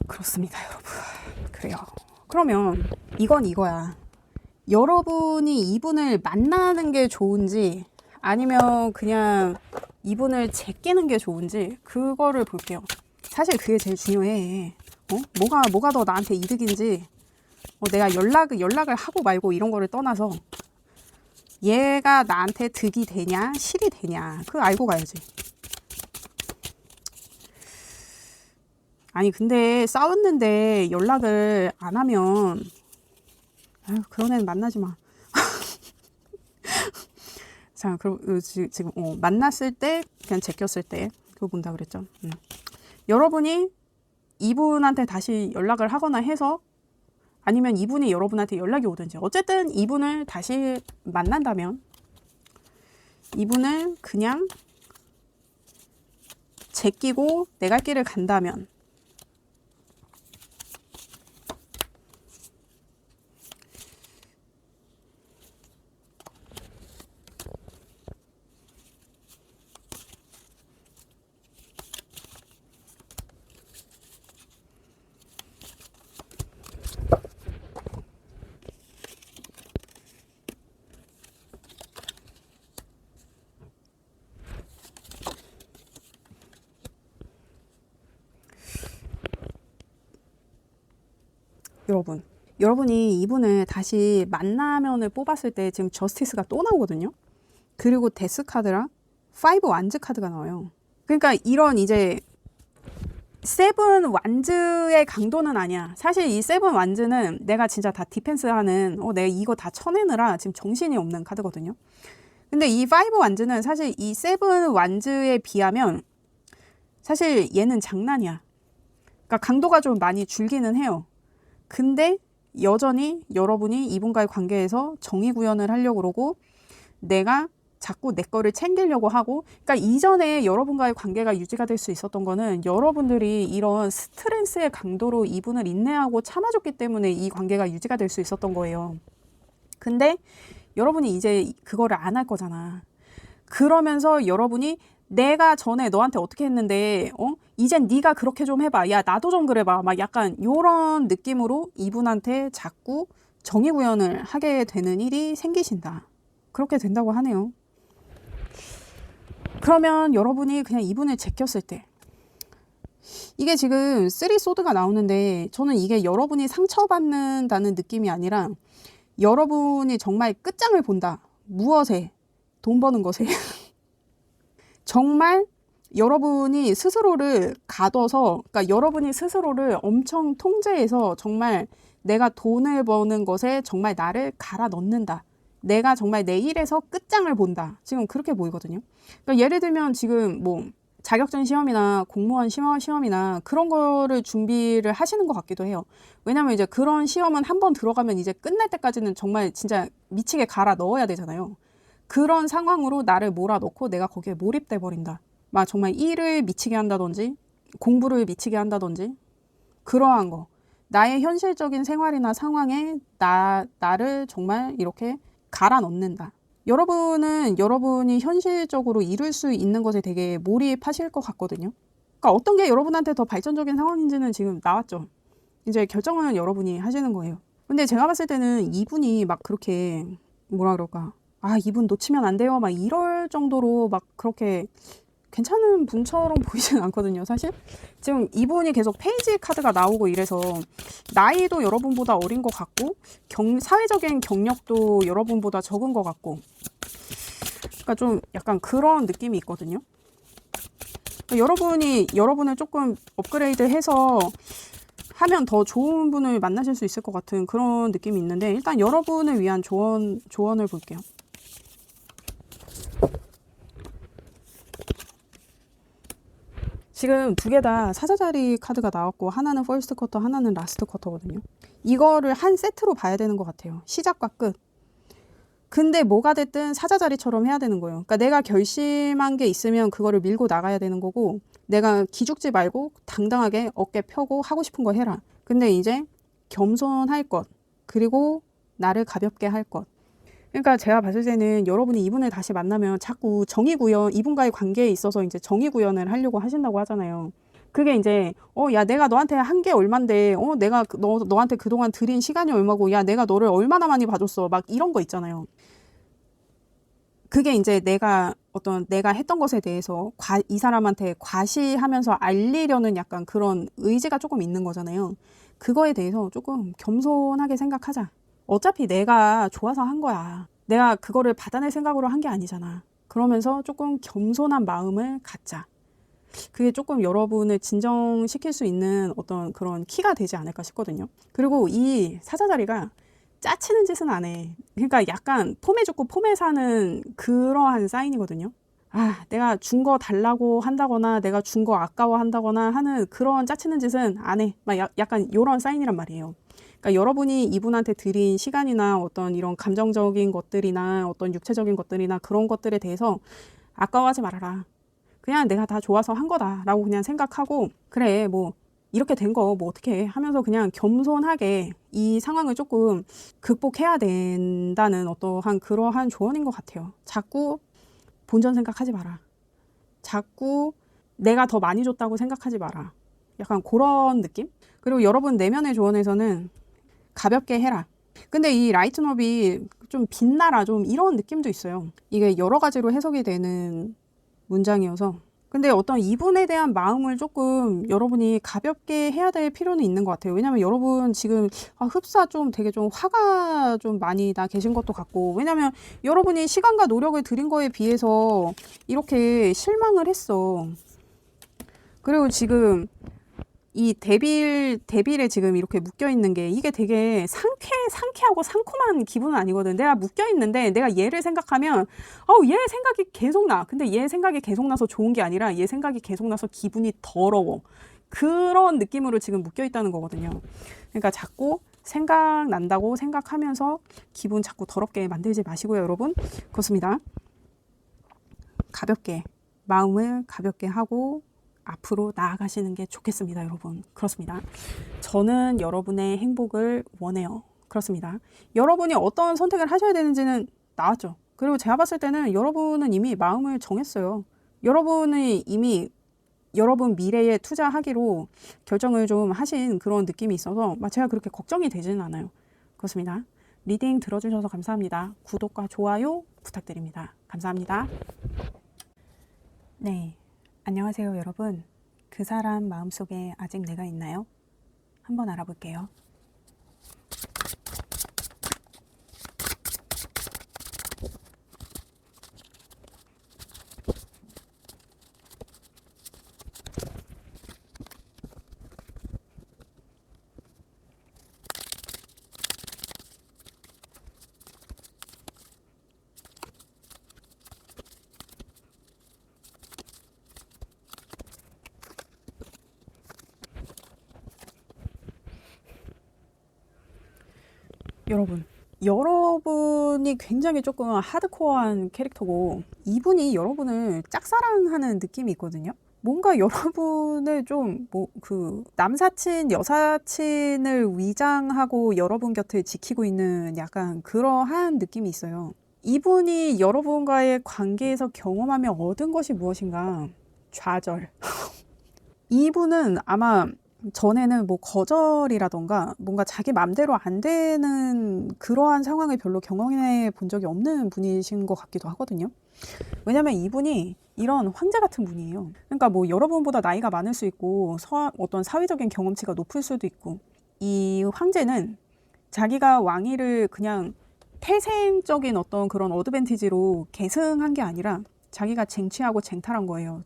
그렇습니다, 여러분. 그래요. 그러면 이건 이거야. 여러분이 이분을 만나는 게 좋은지 아니면 그냥 이분을 제끼는 게 좋은지 그거를 볼게요. 사실 그게 제일 중요해. 뭐가 더 나한테 이득인지 내가 연락을 하고 말고 이런 거를 떠나서 얘가 나한테 득이 되냐 실이 되냐 그거 알고 가야지. 아니 근데 싸웠는데 연락을 안 하면 그런 애는 만나지 마. 자, 그럼 지금 만났을 때 그냥 제꼈을 때 그거 본다 그랬죠. 여러분이 이분한테 다시 연락을 하거나 해서 아니면 이분이 여러분한테 연락이 오든지 어쨌든 이분을 다시 만난다면 이분을 그냥 제끼고 내 갈 길을 간다면 여러분이 이분을 다시 만나면을 뽑았을 때 지금 저스티스가 또 나오거든요. 그리고 데스 카드랑 5 완즈 카드가 나와요. 그러니까 이런 이제 세븐 완즈의 강도는 아니야. 사실 이 세븐 완즈는 내가 진짜 다 디펜스하는 내가 이거 다 쳐내느라 지금 정신이 없는 카드거든요. 근데 이 5 완즈는 사실 이 세븐 완즈에 비하면 사실 얘는 장난이야. 그러니까 강도가 좀 많이 줄기는 해요. 근데 여전히 여러분이 이분과의 관계에서 정의 구현을 하려고 그러고 내가 자꾸 내 거를 챙기려고 하고 그러니까 이전에 여러분과의 관계가 유지가 될 수 있었던 거는 여러분들이 이런 스트레스의 강도로 이분을 인내하고 참아줬기 때문에 이 관계가 유지가 될 수 있었던 거예요. 근데 여러분이 이제 그거를 안 할 거잖아. 그러면서 여러분이 내가 전에 너한테 어떻게 했는데 이젠 네가 그렇게 좀 해봐. 야 나도 좀 그래봐. 막 약간 요런 느낌으로 이분한테 자꾸 정의 구현을 하게 되는 일이 생기신다. 그렇게 된다고 하네요. 그러면 여러분이 그냥 이분을 제꼈을 때 이게 지금 3 소드가 나오는데 저는 이게 여러분이 상처받는다는 느낌이 아니라 여러분이 정말 끝장을 본다. 무엇에? 돈 버는 것에. 정말 여러분이 스스로를 가둬서 그러니까 여러분이 스스로를 엄청 통제해서 정말 내가 돈을 버는 것에 정말 나를 갈아 넣는다. 내가 정말 내 일에서 끝장을 본다. 지금 그렇게 보이거든요. 그러니까 예를 들면 지금 뭐 자격증 시험이나 공무원 시험이나 그런 거를 준비를 하시는 것 같기도 해요. 왜냐면 이제 그런 시험은 한번 들어가면 이제 끝날 때까지는 정말 진짜 미치게 갈아 넣어야 되잖아요. 그런 상황으로 나를 몰아넣고 내가 거기에 몰입돼 버린다. 막 정말 일을 미치게 한다든지 공부를 미치게 한다든지 그러한 거. 나의 현실적인 생활이나 상황에 나를 정말 이렇게 갈아 넣는다. 여러분은 여러분이 현실적으로 이룰 수 있는 것에 되게 몰입하실 것 같거든요. 그러니까 어떤 게 여러분한테 더 발전적인 상황인지는 지금 나왔죠. 이제 결정은 여러분이 하시는 거예요. 근데 제가 봤을 때는 이분이 막 그렇게 뭐라 그럴까? 아, 이분 놓치면 안 돼요. 막 이럴 정도로 막 그렇게 괜찮은 분처럼 보이진 않거든요, 사실. 지금 이분이 계속 페이지 카드가 나오고 이래서 나이도 여러분보다 어린 것 같고 사회적인 경력도 여러분보다 적은 것 같고 그러니까 좀 약간 그런 느낌이 있거든요. 그러니까 여러분이 여러분을 조금 업그레이드해서 하면 더 좋은 분을 만나실 수 있을 것 같은 그런 느낌이 있는데 일단 여러분을 위한 조언을 볼게요. 지금 두 개 다 사자자리 카드가 나왔고 하나는 퍼스트 쿼터 하나는 라스트 쿼터거든요. 이거를 한 세트로 봐야 되는 것 같아요. 시작과 끝. 근데 뭐가 됐든 사자자리처럼 해야 되는 거예요. 그러니까 내가 결심한 게 있으면 그거를 밀고 나가야 되는 거고 내가 기죽지 말고 당당하게 어깨 펴고 하고 싶은 거 해라. 근데 이제 겸손할 것 그리고 나를 가볍게 할 것. 그러니까 제가 봤을 때는 여러분이 이분을 다시 만나면 자꾸 정의구현, 이분과의 관계에 있어서 이제 정의구현을 하려고 하신다고 하잖아요. 그게 이제, 야, 내가 너한테 한 게 얼만데, 내가 너한테 그동안 들인 시간이 얼마고, 야, 내가 너를 얼마나 많이 봐줬어. 막 이런 거 있잖아요. 그게 이제 내가 했던 것에 대해서 이 사람한테 과시하면서 알리려는 약간 그런 의지가 조금 있는 거잖아요. 그거에 대해서 조금 겸손하게 생각하자. 어차피 내가 좋아서 한 거야. 내가 그거를 받아낼 생각으로 한 게 아니잖아. 그러면서 조금 겸손한 마음을 갖자. 그게 조금 여러분을 진정시킬 수 있는 어떤 그런 키가 되지 않을까 싶거든요. 그리고 이 사자자리가 짜치는 짓은 안 해. 그러니까 약간 폼에 좋고 폼에 사는 그러한 사인이거든요. 아, 내가 준 거 달라고 한다거나 내가 준 거 아까워한다거나 하는 그런 짜치는 짓은 안 해. 막 약간 이런 사인이란 말이에요. 그러니까 여러분이 이분한테 드린 시간이나 어떤 이런 감정적인 것들이나 어떤 육체적인 것들이나 그런 것들에 대해서 아까워하지 말아라. 그냥 내가 다 좋아서 한 거다라고 그냥 생각하고 그래 뭐 이렇게 된 거 뭐 어떻게 해 하면서 그냥 겸손하게 이 상황을 조금 극복해야 된다는 어떠한 그러한 조언인 것 같아요. 자꾸 본전 생각하지 마라. 자꾸 내가 더 많이 줬다고 생각하지 마라. 약간 그런 느낌? 그리고 여러분 내면의 조언에서는 가볍게 해라. 근데 이 라이트업이 좀 빛나라 좀 이런 느낌도 있어요. 이게 여러 가지로 해석이 되는 문장이어서 근데 어떤 이분에 대한 마음을 조금 여러분이 가볍게 해야 될 필요는 있는 것 같아요. 왜냐면 여러분 지금 흡사 좀 되게 좀 화가 좀 많이 나 계신 것도 같고 왜냐면 여러분이 시간과 노력을 들인 거에 비해서 이렇게 실망을 했어. 그리고 지금 이 데빌에 지금 이렇게 묶여 있는 게 이게 되게 상쾌하고 상콤한 기분은 아니거든. 내가 묶여 있는데 내가 얘를 생각하면 얘 생각이 계속 나. 근데 얘 생각이 계속 나서 좋은 게 아니라 얘 생각이 계속 나서 기분이 더러워. 그런 느낌으로 지금 묶여 있다는 거거든요. 그러니까 자꾸 생각난다고 생각하면서 기분 자꾸 더럽게 만들지 마시고요, 여러분. 그렇습니다. 가볍게 마음을 가볍게 하고 앞으로 나아가시는 게 좋겠습니다, 여러분. 그렇습니다. 저는 여러분의 행복을 원해요. 그렇습니다. 여러분이 어떤 선택을 하셔야 되는지는 나왔죠. 그리고 제가 봤을 때는 여러분은 이미 마음을 정했어요. 여러분이 이미 여러분 미래에 투자하기로 결정을 좀 하신 그런 느낌이 있어서 제가 그렇게 걱정이 되지는 않아요. 그렇습니다. 리딩 들어주셔서 감사합니다. 구독과 좋아요 부탁드립니다. 감사합니다. 네. 안녕하세요, 여러분. 그 사람 마음속에 아직 내가 있나요? 한번 알아볼게요. 여러분, 여러분이 굉장히 조금 하드코어한 캐릭터고 이분이 여러분을 짝사랑하는 느낌이 있거든요. 뭔가 여러분을 좀 뭐 그 남사친, 여사친을 위장하고 여러분 곁을 지키고 있는 약간 그러한 느낌이 있어요. 이분이 여러분과의 관계에서 경험하며 얻은 것이 무엇인가? 좌절. 이분은 아마 전에는 뭐 거절이라던가 뭔가 자기 맘대로 안 되는 그러한 상황을 별로 경험해 본 적이 없는 분이신 것 같기도 하거든요. 왜냐면 이분이 이런 황제 같은 분이에요. 그러니까 뭐 여러분보다 나이가 많을 수 있고 어떤 사회적인 경험치가 높을 수도 있고, 이 황제는 자기가 왕위를 그냥 태생적인 어떤 그런 어드밴티지로 계승한 게 아니라 자기가 쟁취하고 쟁탈한 거예요.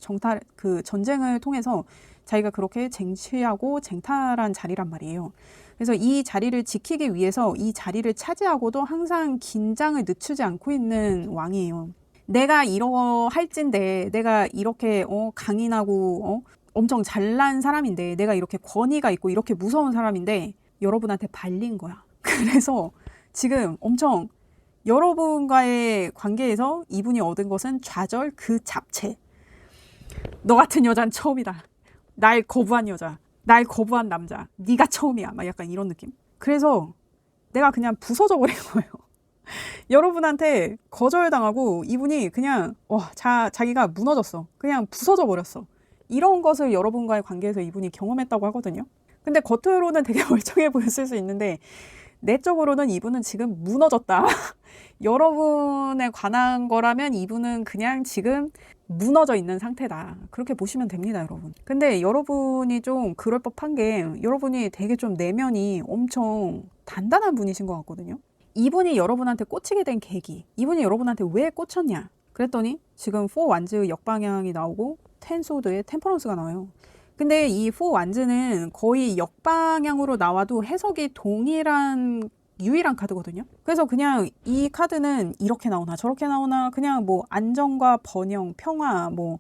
그 전쟁을 통해서 자기가 그렇게 쟁취하고 쟁탈한 자리란 말이에요. 그래서 이 자리를 지키기 위해서 이 자리를 차지하고도 항상 긴장을 늦추지 않고 있는 왕이에요. 내가 이러할진데, 내가 이렇게 강인하고 엄청 잘난 사람인데, 내가 이렇게 권위가 있고 이렇게 무서운 사람인데 여러분한테 발린 거야. 그래서 지금 엄청 여러분과의 관계에서 이분이 얻은 것은 좌절 그 자체. 너 같은 여자는 처음이다. 날 거부한 여자, 날 거부한 남자, 네가 처음이야. 막 약간 이런 느낌. 그래서 내가 그냥 부서져 버린 거예요. 여러분한테 거절당하고 이분이 그냥 자기가 무너졌어. 그냥 부서져 버렸어. 이런 것을 여러분과의 관계에서 이분이 경험했다고 하거든요. 근데 겉으로는 되게 멀쩡해 보였을 수 있는데 내적으로는 이분은 지금 무너졌다. 여러분에 관한 거라면 이분은 그냥 지금 무너져 있는 상태다. 그렇게 보시면 됩니다, 여러분. 근데 여러분이 좀 그럴 법한 게 여러분이 되게 좀 내면이 엄청 단단한 분이신 것 같거든요. 이분이 여러분한테 꽂히게 된 계기, 이분이 여러분한테 왜 꽂혔냐 그랬더니 지금 4 완즈 역방향이 나오고 10 소드의 템퍼런스가 나와요. 근데 이 4 완즈는 거의 역방향으로 나와도 해석이 동일한 유일한 카드거든요. 그래서 그냥 이 카드는 이렇게 나오나 저렇게 나오나 그냥 뭐 안정과 번영, 평화, 뭐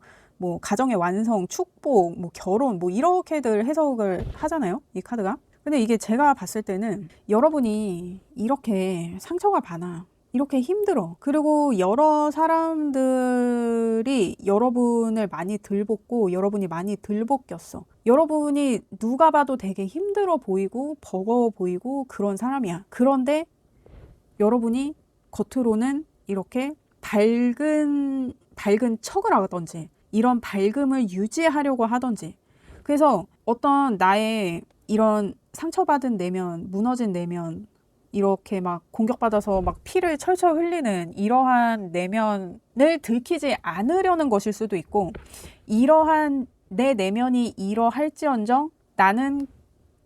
가정의 완성, 축복, 뭐 결혼, 뭐 이렇게들 해석을 하잖아요, 이 카드가. 근데 이게 제가 봤을 때는 여러분이 이렇게 상처가 많아, 이렇게 힘들어, 그리고 여러 사람들이 여러분을 많이 들볶고 여러분이 많이 들볶였어. 여러분이 누가 봐도 되게 힘들어 보이고 버거워 보이고 그런 사람이야. 그런데 여러분이 겉으로는 이렇게 밝은 척을 하던지 이런 밝음을 유지하려고 하던지, 그래서 어떤 나의 이런 상처받은 내면, 무너진 내면, 이렇게 막 공격받아서 막 피를 철철 흘리는 이러한 내면을 들키지 않으려는 것일 수도 있고, 이러한 내 내면이 이러할지언정 나는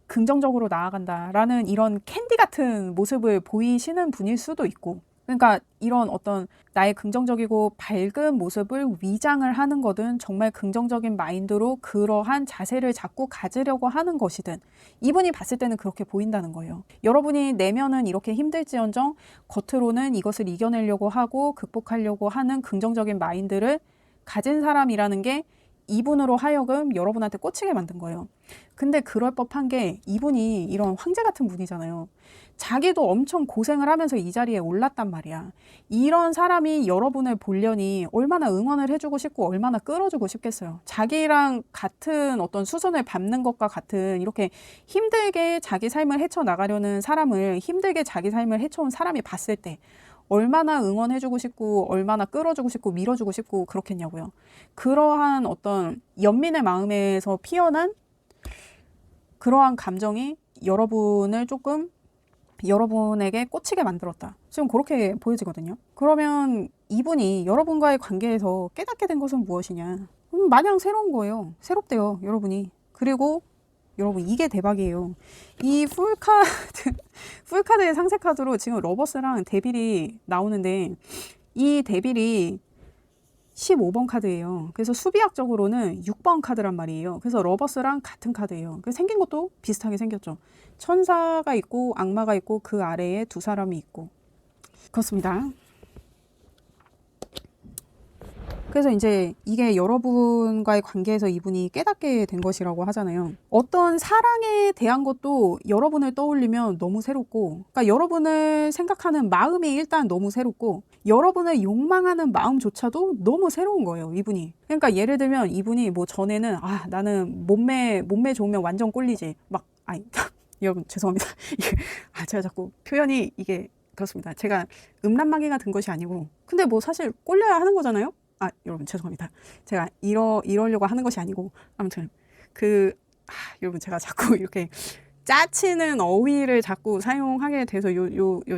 긍정적으로 나아간다라는 이런 캔디 같은 모습을 보이시는 분일 수도 있고, 그러니까 이런 어떤 나의 긍정적이고 밝은 모습을 위장을 하는 거든 정말 긍정적인 마인드로 그러한 자세를 자꾸 가지려고 하는 것이든 이분이 봤을 때는 그렇게 보인다는 거예요. 여러분이 내면은 이렇게 힘들지언정 겉으로는 이것을 이겨내려고 하고 극복하려고 하는 긍정적인 마인드를 가진 사람이라는 게 이분으로 하여금 여러분한테 꽂히게 만든 거예요. 근데 그럴 법한 게 이분이 이런 황제 같은 분이잖아요. 자기도 엄청 고생을 하면서 이 자리에 올랐단 말이야. 이런 사람이 여러분을 보려니 얼마나 응원을 해주고 싶고 얼마나 끌어주고 싶겠어요. 자기랑 같은 어떤 수준을 밟는 것과 같은 이렇게 힘들게 자기 삶을 헤쳐나가려는 사람을, 힘들게 자기 삶을 헤쳐온 사람이 봤을 때 얼마나 응원해주고 싶고 얼마나 끌어주고 싶고 밀어주고 싶고 그렇겠냐고요. 그러한 어떤 연민의 마음에서 피어난 그러한 감정이 여러분을 조금 여러분에게 꽂히게 만들었다. 지금 그렇게 보여지거든요. 그러면 이분이 여러분과의 관계에서 깨닫게 된 것은 무엇이냐? 마냥 새로운 거예요. 새롭대요, 여러분이. 그리고 여러분 이게 대박이에요. 이 풀카드의 상세 카드로 지금 러버스랑 데빌이 나오는데 이 데빌이 15번 카드예요. 그래서 수비학적으로는 6번 카드란 말이에요. 그래서 러버스랑 같은 카드예요. 생긴 것도 비슷하게 생겼죠. 천사가 있고 악마가 있고 그 아래에 두 사람이 있고 그렇습니다. 그래서 이제 이게 여러분과의 관계에서 이분이 깨닫게 된 것이라고 하잖아요. 어떤 사랑에 대한 것도 여러분을 떠올리면 너무 새롭고, 그러니까 여러분을 생각하는 마음이 일단 너무 새롭고, 여러분을 욕망하는 마음조차도 너무 새로운 거예요, 이분이. 그러니까 예를 들면 이분이 뭐 전에는 나는 몸매 좋으면 완전 꼴리지. 여러분 죄송합니다. 제가 자꾸 표현이 이게 그렇습니다. 제가 음란마귀가 든 것이 아니고, 근데 뭐 사실 꼴려야 하는 거잖아요. 여러분 죄송합니다. 제가 이러려고 하는 것이 아니고, 아무튼 여러분 제가 자꾸 이렇게 짜치는 어휘를 자꾸 사용하게 돼서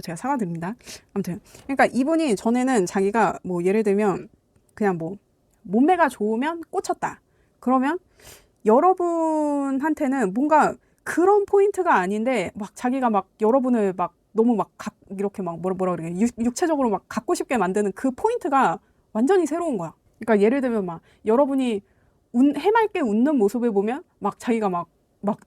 제가 사과드립니다. 아무튼 그러니까 이분이 전에는 자기가 뭐 예를 들면 그냥 뭐 몸매가 좋으면 꽂혔다. 그러면 여러분한테는 뭔가 그런 포인트가 아닌데 막 자기가 막 여러분을 막 너무 막 이렇게 막 뭐라 그래, 육체적으로 막 갖고 싶게 만드는 그 포인트가 완전히 새로운 거야. 그러니까 예를 들면 막 여러분이 해맑게 웃는 모습을 보면 막 자기가 막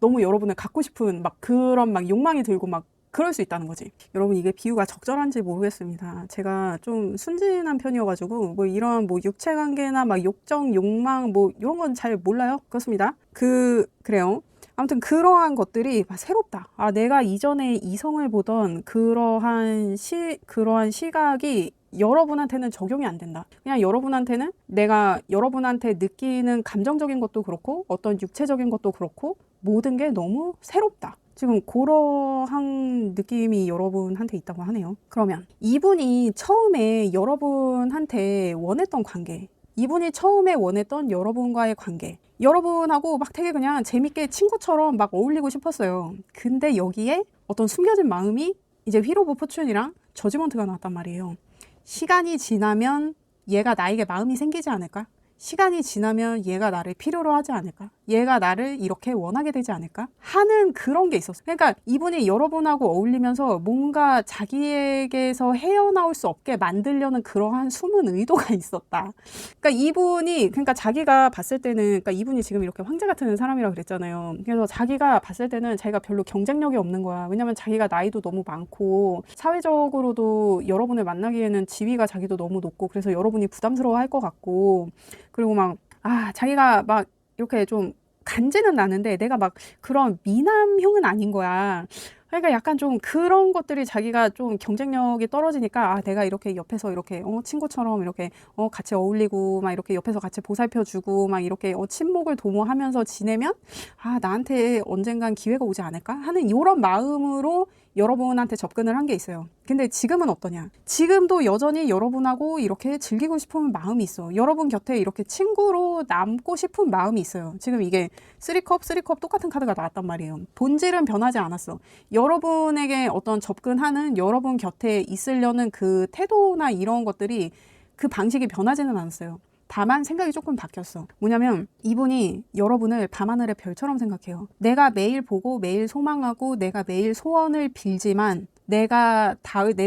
너무 여러분을 갖고 싶은 막 그런 막 욕망이 들고 막 그럴 수 있다는 거지. 여러분 이게 비유가 적절한지 모르겠습니다. 제가 좀 순진한 편이어가지고 뭐 이런 뭐 육체관계나 막 욕정, 욕망 뭐 이런 건 잘 몰라요. 그렇습니다. 그래요. 아무튼 그러한 것들이 새롭다. 내가 이전에 이성을 보던 그러한 시각이 여러분한테는 적용이 안 된다. 그냥 여러분한테는 내가 여러분한테 느끼는 감정적인 것도 그렇고 어떤 육체적인 것도 그렇고 모든 게 너무 새롭다. 지금 그러한 느낌이 여러분한테 있다고 하네요. 그러면 이분이 처음에 여러분한테 원했던 관계, 이분이 처음에 원했던 여러분과의 관계, 여러분하고 막 되게 그냥 재밌게 친구처럼 막 어울리고 싶었어요. 근데 여기에 어떤 숨겨진 마음이 이제 휠 오브 포춘이랑 저지먼트가 나왔단 말이에요. 시간이 지나면 얘가 나에게 마음이 생기지 않을까? 시간이 지나면 얘가 나를 필요로 하지 않을까? 얘가 나를 이렇게 원하게 되지 않을까? 하는 그런 게 있었어요. 그러니까 이분이 여러분하고 어울리면서 뭔가 자기에게서 헤어나올 수 없게 만들려는 그러한 숨은 의도가 있었다. 그러니까 자기가 봤을 때는, 그러니까 이분이 지금 이렇게 황제 같은 사람이라고 그랬잖아요. 그래서 자기가 봤을 때는 자기가 별로 경쟁력이 없는 거야. 왜냐면 자기가 나이도 너무 많고 사회적으로도 여러분을 만나기에는 지위가 자기도 너무 높고 그래서 여러분이 부담스러워 할 것 같고, 그리고 자기가 막 이렇게 좀 간지는 나는데 내가 막 그런 미남형은 아닌 거야. 그러니까 약간 좀 그런 것들이 자기가 좀 경쟁력이 떨어지니까 내가 이렇게 옆에서 이렇게 친구처럼 이렇게 같이 어울리고 막 이렇게 옆에서 같이 보살펴주고 막 이렇게 친목을 도모하면서 지내면 나한테 언젠간 기회가 오지 않을까 하는 이런 마음으로 여러분한테 접근을 한 게 있어요. 근데 지금은 어떠냐? 지금도 여전히 여러분하고 이렇게 즐기고 싶은 마음이 있어. 여러분 곁에 이렇게 친구로 남고 싶은 마음이 있어요. 지금 이게 3컵 똑같은 카드가 나왔단 말이에요. 본질은 변하지 않았어. 여러분에게 어떤 접근하는, 여러분 곁에 있으려는 그 태도나 이런 것들이, 그 방식이 변하지는 않았어요. 다만 생각이 조금 바뀌었어. 뭐냐면 이분이 여러분을 밤하늘의 별처럼 생각해요. 내가 매일 보고 매일 소망하고 내가 매일 소원을 빌지만 내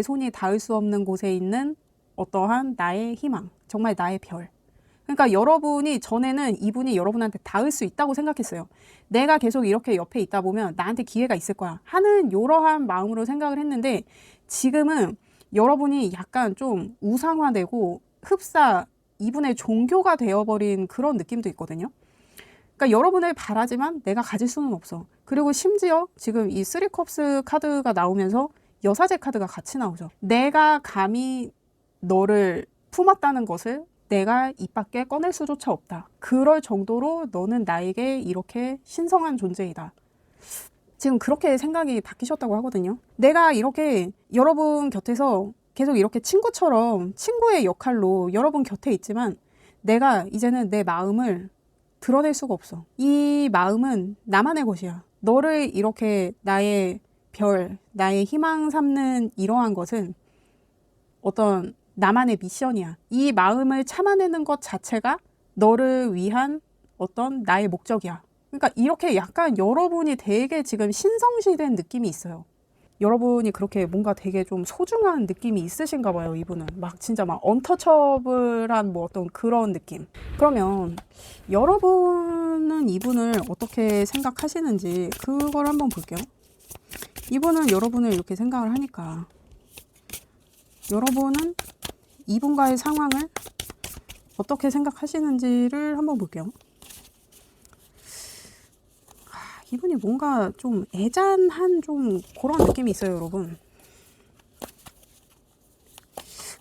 손이 닿을 수 없는 곳에 있는 어떠한 나의 희망, 정말 나의 별. 그러니까 여러분이 전에는 이분이 여러분한테 닿을 수 있다고 생각했어요. 내가 계속 이렇게 옆에 있다 보면 나한테 기회가 있을 거야 하는 이러한 마음으로 생각을 했는데, 지금은 여러분이 약간 좀 우상화되고 이분의 종교가 되어버린 그런 느낌도 있거든요. 그러니까 여러분을 바라지만 내가 가질 수는 없어. 그리고 심지어 지금 이 3컵스 카드가 나오면서 여사제 카드가 같이 나오죠. 내가 감히 너를 품었다는 것을 내가 입 밖에 꺼낼 수조차 없다. 그럴 정도로 너는 나에게 이렇게 신성한 존재이다. 지금 그렇게 생각이 바뀌셨다고 하거든요. 내가 이렇게 여러분 곁에서 계속 이렇게 친구처럼 친구의 역할로 여러분 곁에 있지만 내가 이제는 내 마음을 드러낼 수가 없어. 이 마음은 나만의 것이야. 너를 이렇게 나의 별, 나의 희망 삼는 이러한 것은 어떤 나만의 미션이야. 이 마음을 참아내는 것 자체가 너를 위한 어떤 나의 목적이야. 그러니까 이렇게 약간 여러분이 되게 지금 신성시된 느낌이 있어요. 여러분이 그렇게 뭔가 되게 좀 소중한 느낌이 있으신가 봐요, 이분은. 진짜 언터처블한 뭐 어떤 그런 느낌. 그러면 여러분은 이분을 어떻게 생각하시는지 그걸 한번 볼게요. 이분은 여러분을 이렇게 생각을 하니까 여러분은 이분과의 상황을 어떻게 생각하시는지를 한번 볼게요. 이분이 뭔가 좀 애잔한 좀 그런 느낌이 있어요, 여러분.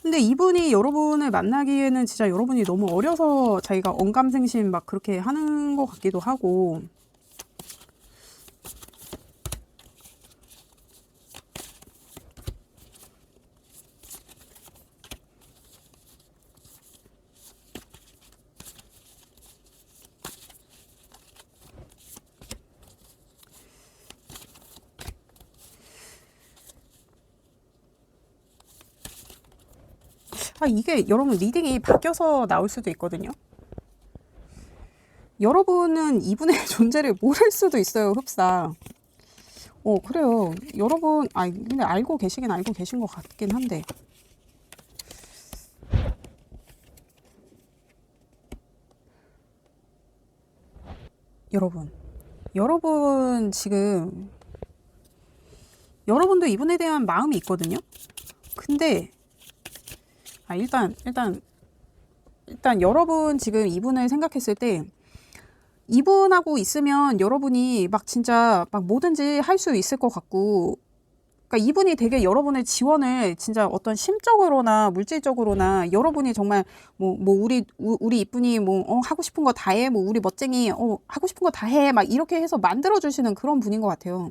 근데 이분이 여러분을 만나기에는 진짜 여러분이 너무 어려서 자기가 언감생심 막 그렇게 하는 것 같기도 하고, 이게 여러분 리딩이 바뀌어서 나올 수도 있거든요. 여러분은 이분의 존재를 모를 수도 있어요, 흡사. 그래요. 여러분, 근데 알고 계시긴 알고 계신 것 같긴 한데. 여러분 지금, 여러분도 이분에 대한 마음이 있거든요. 근데, 일단 여러분 지금 이분을 생각했을 때, 이분하고 있으면 여러분이 막 진짜 막 뭐든지 할 수 있을 것 같고, 그러니까 이분이 되게 여러분의 지원을 진짜 어떤 심적으로나 물질적으로나 여러분이 정말 우리 이쁜이 하고 싶은 거 다 해, 우리 멋쟁이 하고 싶은 거 다 해, 막 이렇게 해서 만들어 주시는 그런 분인 것 같아요.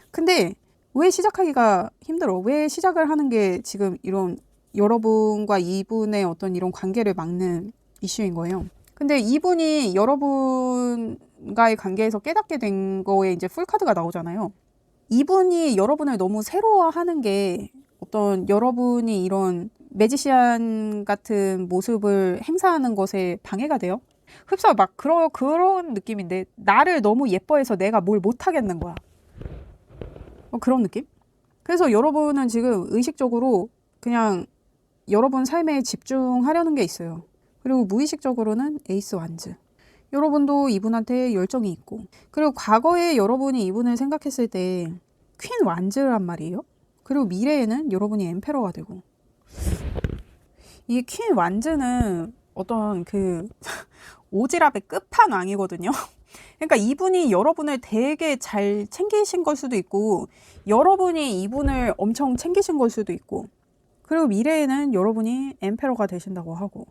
근데 왜 시작하기가 힘들어? 왜 시작을 하는 게 지금 이런 여러분과 이분의 어떤 이런 관계를 막는 이슈인 거예요. 근데 이분이 여러분과의 관계에서 깨닫게 된 거에 이제 풀카드가 나오잖아요. 이분이 여러분을 너무 새로워하는 게 어떤 여러분이 이런 매지시안 같은 모습을 행사하는 것에 방해가 돼요. 흡사 막 그런 느낌인데, 나를 너무 예뻐해서 내가 뭘 못하겠는 거야. 그런 느낌? 그래서 여러분은 지금 의식적으로 그냥 여러분 삶에 집중하려는 게 있어요. 그리고 무의식적으로는 에이스 완즈. 여러분도 이분한테 열정이 있고, 그리고 과거에 여러분이 이분을 생각했을 때 퀸 완즈란 말이에요. 그리고 미래에는 여러분이 엠페러가 되고, 이 퀸 완즈는 어떤 그 오지랖의 끝판왕이거든요. 그러니까 이분이 여러분을 되게 잘 챙기신 걸 수도 있고, 여러분이 이분을 엄청 챙기신 걸 수도 있고, 그리고 미래에는 여러분이 엠페러가 되신다고 하고,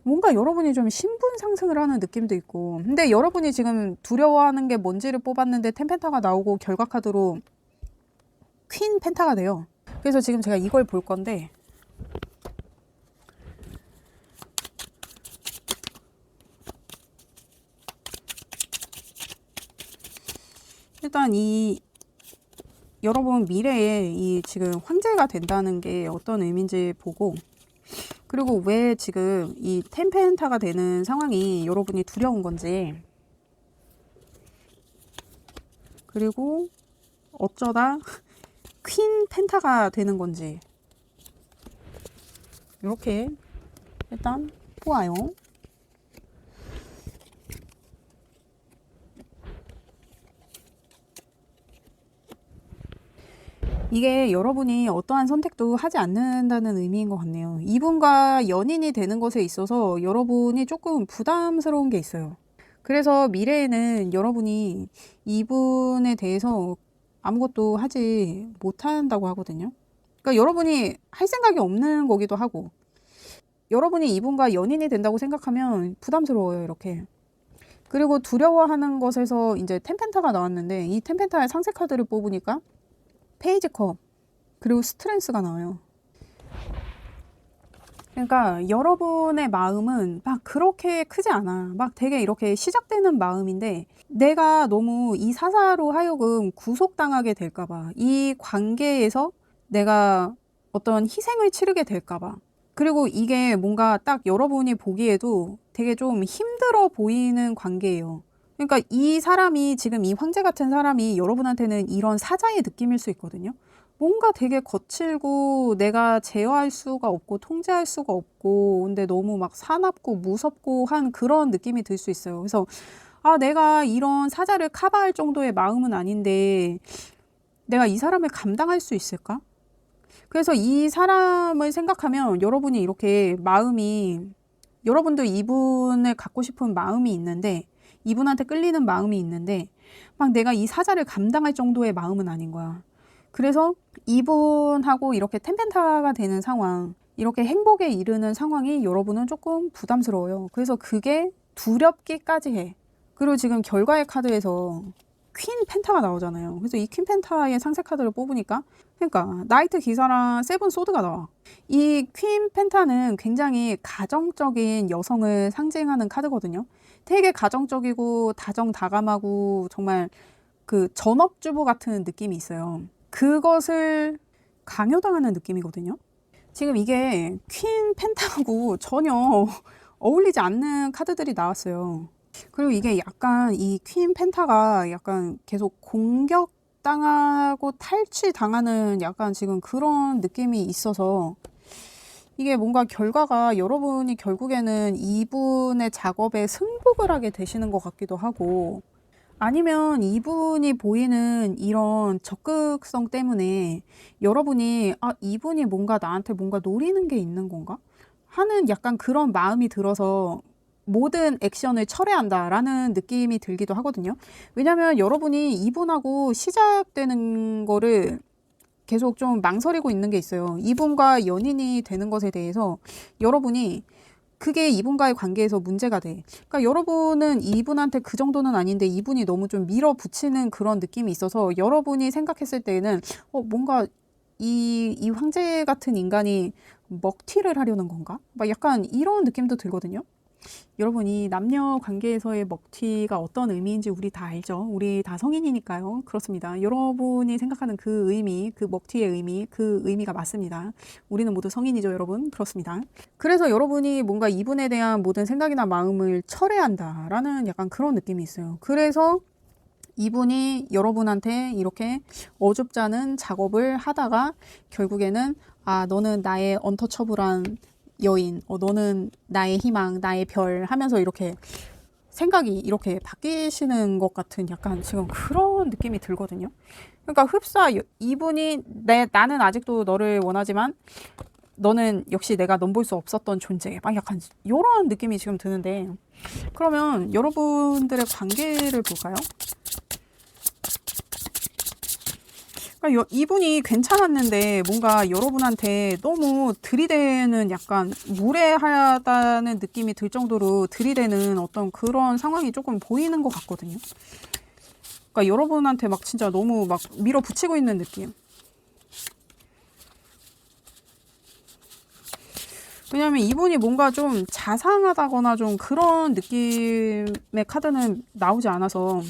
뭔가 여러분이 좀 신분 상승을 하는 느낌도 있고. 근데 여러분이 지금 두려워하는 게 뭔지를 뽑았는데 템펜타가 나오고 결과 카드로 퀸 펜타가 돼요. 그래서 지금 제가 이걸 볼 건데, 일단 여러분 미래에 이 지금 황제가 된다는 게 어떤 의미인지 보고, 그리고 왜 지금 이 템펜타가 되는 상황이 여러분이 두려운 건지, 그리고 어쩌다 퀸 펜타가 되는 건지, 이렇게 일단 보아요. 이게 여러분이 어떠한 선택도 하지 않는다는 의미인 것 같네요. 이분과 연인이 되는 것에 있어서 여러분이 조금 부담스러운 게 있어요. 그래서 미래에는 여러분이 이분에 대해서 아무것도 하지 못한다고 하거든요. 그러니까 여러분이 할 생각이 없는 거기도 하고, 여러분이 이분과 연인이 된다고 생각하면 부담스러워요, 이렇게. 그리고 두려워하는 것에서 이제 템펜타가 나왔는데, 이 템펜타의 상세 카드를 뽑으니까 페이지 컵, 그리고 스트렝스가 나와요. 그러니까 여러분의 마음은 막 그렇게 크지 않아. 막 되게 이렇게 시작되는 마음인데, 내가 너무 이 사사로 하여금 구속당하게 될까봐, 이 관계에서 내가 어떤 희생을 치르게 될까봐, 그리고 이게 뭔가 딱 여러분이 보기에도 되게 좀 힘들어 보이는 관계예요. 그러니까 이 사람이, 지금 이 황제 같은 사람이 여러분한테는 이런 사자의 느낌일 수 있거든요. 뭔가 되게 거칠고 내가 제어할 수가 없고 통제할 수가 없고, 근데 너무 막 사납고 무섭고 한 그런 느낌이 들 수 있어요. 그래서 내가 이런 사자를 커버할 정도의 마음은 아닌데 내가 이 사람을 감당할 수 있을까? 그래서 이 사람을 생각하면 여러분이 이렇게 마음이 여러분도 이분을 갖고 싶은 마음이 있는데, 이분한테 끌리는 마음이 있는데, 막 내가 이 사자를 감당할 정도의 마음은 아닌 거야. 그래서 이분하고 이렇게 텐펜타가 되는 상황, 이렇게 행복에 이르는 상황이 여러분은 조금 부담스러워요. 그래서 그게 두렵기까지 해. 그리고 지금 결과의 카드에서 퀸 펜타가 나오잖아요. 그래서 이 퀸 펜타의 상세 카드를 뽑으니까, 그러니까 나이트 기사랑 세븐 소드가 나와. 이 퀸 펜타는 굉장히 가정적인 여성을 상징하는 카드거든요. 되게 가정적이고 다정다감하고 정말 그 전업주부 같은 느낌이 있어요. 그것을 강요당하는 느낌이거든요. 지금 이게 퀸 펜타하고 전혀 어울리지 않는 카드들이 나왔어요. 그리고 이게 약간 이 퀸 펜타가 약간 계속 공격당하고 탈취당하는 약간 지금 그런 느낌이 있어서 이게 뭔가 결과가 여러분이 결국에는 이분의 작업에 승복을 하게 되시는 것 같기도 하고, 아니면 이분이 보이는 이런 적극성 때문에 여러분이 이분이 뭔가 나한테 뭔가 노리는 게 있는 건가? 하는 약간 그런 마음이 들어서 모든 액션을 철회한다라는 느낌이 들기도 하거든요. 왜냐면 여러분이 이분하고 시작되는 거를 계속 좀 망설이고 있는 게 있어요. 이분과 연인이 되는 것에 대해서 여러분이 그게 이분과의 관계에서 문제가 돼. 그러니까 여러분은 이분한테 그 정도는 아닌데 이분이 너무 좀 밀어붙이는 그런 느낌이 있어서 여러분이 생각했을 때에는 뭔가 이 황제 같은 인간이 먹튀를 하려는 건가? 막 약간 이런 느낌도 들거든요. 여러분이 남녀 관계에서의 먹튀가 어떤 의미인지 우리 다 알죠. 우리 다 성인이니까요. 그렇습니다. 여러분이 생각하는 그 의미, 그 먹튀의 의미, 그 의미가 맞습니다. 우리는 모두 성인이죠, 여러분. 그렇습니다. 그래서 여러분이 뭔가 이분에 대한 모든 생각이나 마음을 철회한다라는 약간 그런 느낌이 있어요. 그래서 이분이 여러분한테 이렇게 어줍잖은 작업을 하다가 결국에는 너는 나의 언터처블한 여인, 너는 나의 희망, 나의 별 하면서 이렇게 생각이 이렇게 바뀌시는 것 같은 약간 지금 그런 느낌이 들거든요. 그러니까 흡사 이분이 나는 아직도 너를 원하지만 너는 역시 내가 넘볼 수 없었던 존재. 막 약간 이런 느낌이 지금 드는데, 그러면 여러분들의 관계를 볼까요? 그러니까 이분이 괜찮았는데 뭔가 여러분한테 너무 들이대는 약간 무례하다는 느낌이 들 정도로 들이대는 어떤 그런 상황이 조금 보이는 것 같거든요. 그러니까 여러분한테 막 진짜 너무 막 밀어붙이고 있는 느낌. 왜냐면 이분이 뭔가 좀 자상하다거나 좀 그런 느낌의 카드는 나오지 않아서,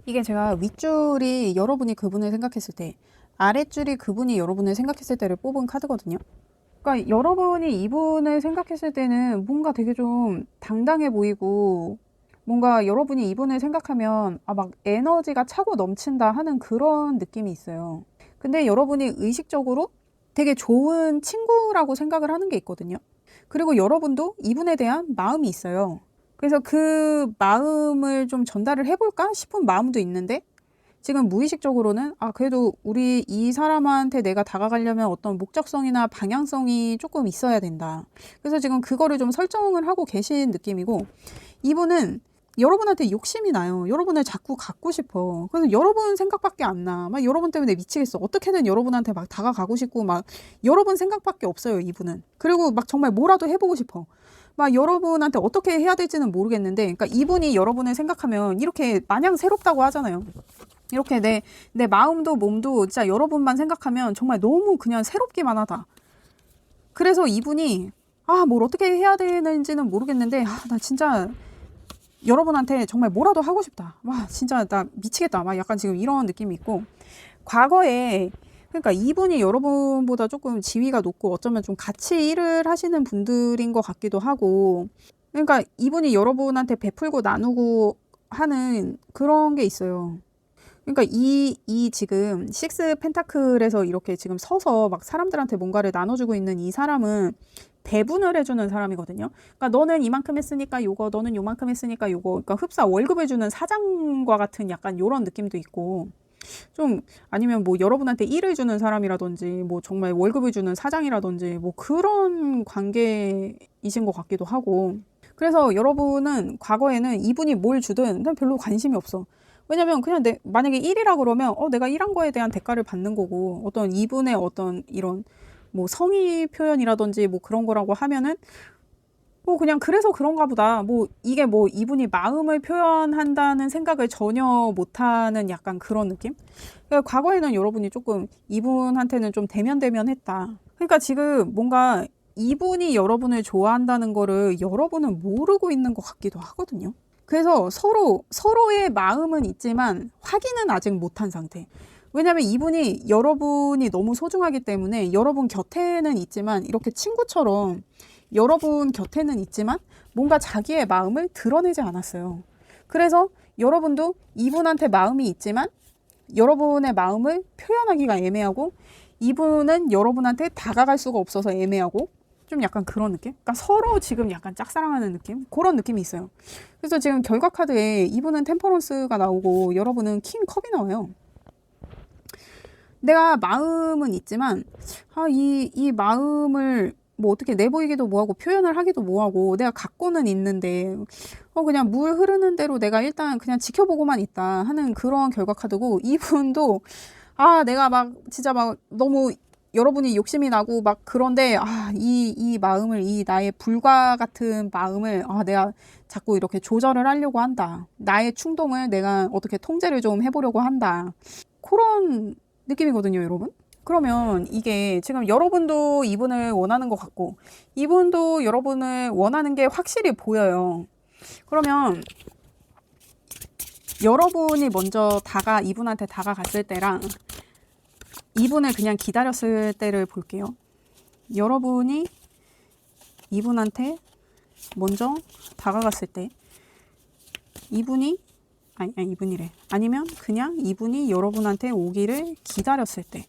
이게 제가 윗줄이 여러분이 그분을 생각했을 때, 아랫줄이 그분이 여러분을 생각했을 때를 뽑은 카드거든요. 그러니까 여러분이 이분을 생각했을 때는 뭔가 되게 좀 당당해 보이고, 뭔가 여러분이 이분을 생각하면 막 에너지가 차고 넘친다 하는 그런 느낌이 있어요. 근데 여러분이 의식적으로 되게 좋은 친구라고 생각을 하는 게 있거든요. 그리고 여러분도 이분에 대한 마음이 있어요. 그래서 그 마음을 좀 전달을 해볼까 싶은 마음도 있는데, 지금 무의식적으로는 그래도 우리 이 사람한테 내가 다가가려면 어떤 목적성이나 방향성이 조금 있어야 된다. 그래서 지금 그거를 좀 설정을 하고 계신 느낌이고, 이분은 여러분한테 욕심이 나요. 여러분을 자꾸 갖고 싶어. 그래서 여러분 생각밖에 안 나. 막 여러분 때문에 미치겠어. 어떻게든 여러분한테 막 다가가고 싶고 막 여러분 생각밖에 없어요, 이분은. 그리고 막 정말 뭐라도 해보고 싶어. 막 여러분한테 어떻게 해야 될지는 모르겠는데, 그러니까 이분이 여러분을 생각하면 이렇게 마냥 새롭다고 하잖아요. 이렇게 내 마음도 몸도 진짜 여러분만 생각하면 정말 너무 그냥 새롭기만 하다. 그래서 이분이 뭘 어떻게 해야 되는지는 모르겠는데 나 진짜 여러분한테 정말 뭐라도 하고 싶다. 와 진짜 나 미치겠다. 막 약간 지금 이런 느낌이 있고, 과거에 그러니까 이분이 여러분보다 조금 지위가 높고 어쩌면 좀 같이 일을 하시는 분들인 것 같기도 하고, 그러니까 이분이 여러분한테 베풀고 나누고 하는 그런 게 있어요. 그러니까 이 지금 식스 펜타클에서 이렇게 지금 서서 막 사람들한테 뭔가를 나눠주고 있는 이 사람은 배분을 해주는 사람이거든요. 그러니까 너는 이만큼 했으니까 요거, 너는 요만큼 했으니까 요거. 그러니까 흡사 월급을 주는 사장과 같은 약간 요런 느낌도 있고, 좀 아니면 뭐 여러분한테 일을 주는 사람이라든지 뭐 정말 월급을 주는 사장이라든지 뭐 그런 관계이신 것 같기도 하고. 그래서 여러분은 과거에는 이분이 뭘 주든 그냥 별로 관심이 없어. 왜냐면 그냥 만약에 일이라 그러면 내가 일한 거에 대한 대가를 받는 거고, 어떤 이분의 어떤 이런 뭐 성의 표현이라든지 뭐 그런 거라고 하면은 뭐 그냥 그래서 그런가 보다. 뭐 이게 뭐 이분이 마음을 표현한다는 생각을 전혀 못하는 약간 그런 느낌? 그러니까 과거에는 여러분이 조금 이분한테는 좀 대면대면했다. 그러니까 지금 뭔가 이분이 여러분을 좋아한다는 거를 여러분은 모르고 있는 것 같기도 하거든요. 그래서 서로의 마음은 있지만 확인은 아직 못한 상태. 왜냐면 이분이 여러분이 너무 소중하기 때문에 여러분 곁에는 있지만, 이렇게 친구처럼 여러분 곁에는 있지만 뭔가 자기의 마음을 드러내지 않았어요. 그래서 여러분도 이분한테 마음이 있지만 여러분의 마음을 표현하기가 애매하고, 이분은 여러분한테 다가갈 수가 없어서 애매하고, 좀 약간 그런 느낌? 그러니까 서로 지금 약간 짝사랑하는 느낌? 그런 느낌이 있어요. 그래서 지금 결과 카드에 이분은 템퍼런스가 나오고 여러분은 킹 컵이 나와요. 내가 마음은 있지만 이 마음을 뭐 어떻게 내보이기도 뭐하고 표현을 하기도 뭐하고 내가 갖고는 있는데 그냥 물 흐르는 대로 내가 일단 그냥 지켜보고만 있다 하는 그런 결과 카드고, 이분도 내가 막 진짜 막 너무 여러분이 욕심이 나고 막 그런데 이 마음을, 이 나의 불과 같은 마음을 내가 자꾸 이렇게 조절을 하려고 한다. 나의 충동을 내가 어떻게 통제를 좀 해보려고 한다. 그런 느낌이거든요, 여러분. 그러면 이게 지금 여러분도 이분을 원하는 것 같고 이분도 여러분을 원하는 게 확실히 보여요. 그러면 여러분이 먼저 이분한테 다가갔을 때랑 이분을 그냥 기다렸을 때를 볼게요. 여러분이 이분한테 먼저 다가갔을 때, 이분이 이분이래. 아니면 그냥 이분이 여러분한테 오기를 기다렸을 때.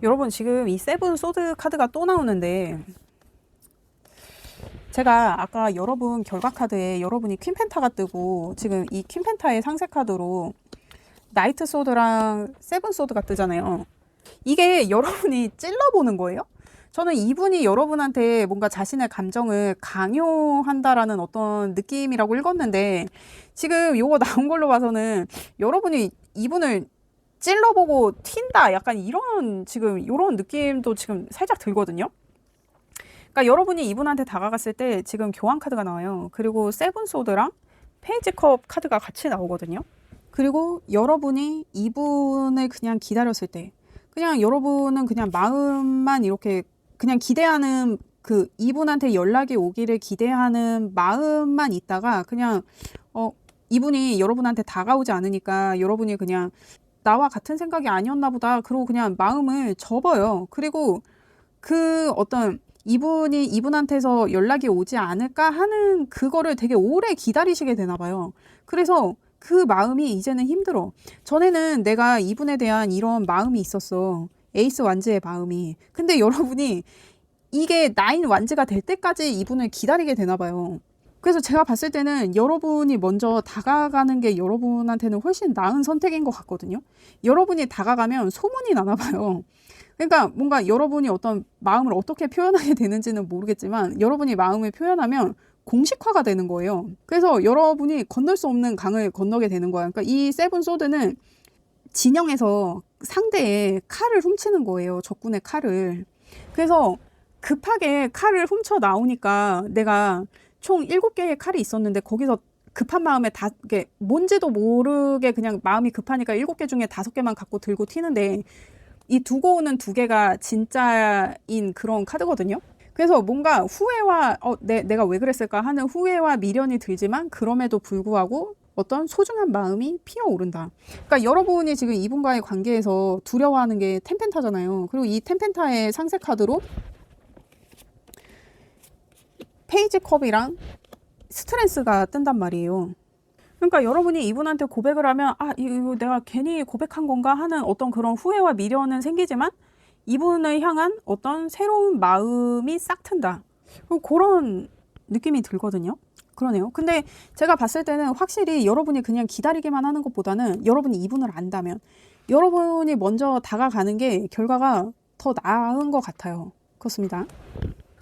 여러분 지금 이 세븐 소드 카드가 또 나오는데, 제가 아까 여러분 결과 카드에 여러분이 퀸 펜타가 뜨고 지금 이 퀸 펜타의 상세 카드로 나이트 소드랑 세븐 소드가 뜨잖아요. 이게 여러분이 찔러보는 거예요? 저는 이분이 여러분한테 뭔가 자신의 감정을 강요한다라는 어떤 느낌이라고 읽었는데, 지금 요거 나온 걸로 봐서는 여러분이 이분을 찔러보고 튄다, 약간 지금 요런 느낌도 지금 살짝 들거든요. 그러니까 여러분이 이분한테 다가갔을 때 지금 교환 카드가 나와요. 그리고 세븐 소드랑 페이지 컵 카드가 같이 나오거든요. 그리고 여러분이 이분을 그냥 기다렸을 때, 그냥 여러분은 그냥 마음만 이렇게 그냥 기대하는, 이분한테 연락이 오기를 기대하는 마음만 있다가 그냥 이분이 여러분한테 다가오지 않으니까 여러분이 그냥 나와 같은 생각이 아니었나 보다 그러고 그냥 마음을 접어요. 그리고 이분이 이분한테서 연락이 오지 않을까 하는 그거를 되게 오래 기다리시게 되나 봐요. 그래서 그 마음이 이제는 힘들어. 전에는 내가 이분에 대한 이런 마음이 있었어. 에이스 완즈의 마음이. 근데 여러분이 이게 나인 완즈가 될 때까지 이분을 기다리게 되나 봐요. 그래서 제가 봤을 때는 여러분이 먼저 다가가는 게 여러분한테는 훨씬 나은 선택인 것 같거든요. 여러분이 다가가면 소문이 나나 봐요. 그러니까 뭔가 여러분이 어떤 마음을 어떻게 표현하게 되는지는 모르겠지만 여러분이 마음을 표현하면 공식화가 되는 거예요. 그래서 여러분이 건널 수 없는 강을 건너게 되는 거야. 그러니까 이 세븐 소드는 진영에서 상대의 칼을 훔치는 거예요. 적군의 칼을. 그래서 급하게 칼을 훔쳐 나오니까 내가 총 7개의 칼이 있었는데 거기서 급한 마음에 이게 뭔지도 모르게 그냥 마음이 급하니까 7개 중에 5개만 갖고 들고 튀는데 이 두고 오는 2개가 진짜인 그런 카드거든요. 그래서 뭔가 후회와 내가 왜 그랬을까 하는 후회와 미련이 들지만 그럼에도 불구하고 어떤 소중한 마음이 피어오른다. 그러니까 여러분이 지금 이분과의 관계에서 두려워하는 게 템펜타잖아요. 그리고 이 템펜타의 상세 카드로 페이지 컵이랑 스트레스가 뜬단 말이에요. 그러니까 여러분이 이분한테 고백을 하면 이거 내가 괜히 고백한 건가 하는 어떤 그런 후회와 미련은 생기지만 이분을 향한 어떤 새로운 마음이 싹 튼다. 그런 느낌이 들거든요. 그러네요. 근데 제가 봤을 때는 확실히 여러분이 그냥 기다리기만 하는 것보다는 여러분이 이분을 안다면 여러분이 먼저 다가가는 게 결과가 더 나은 것 같아요. 그렇습니다.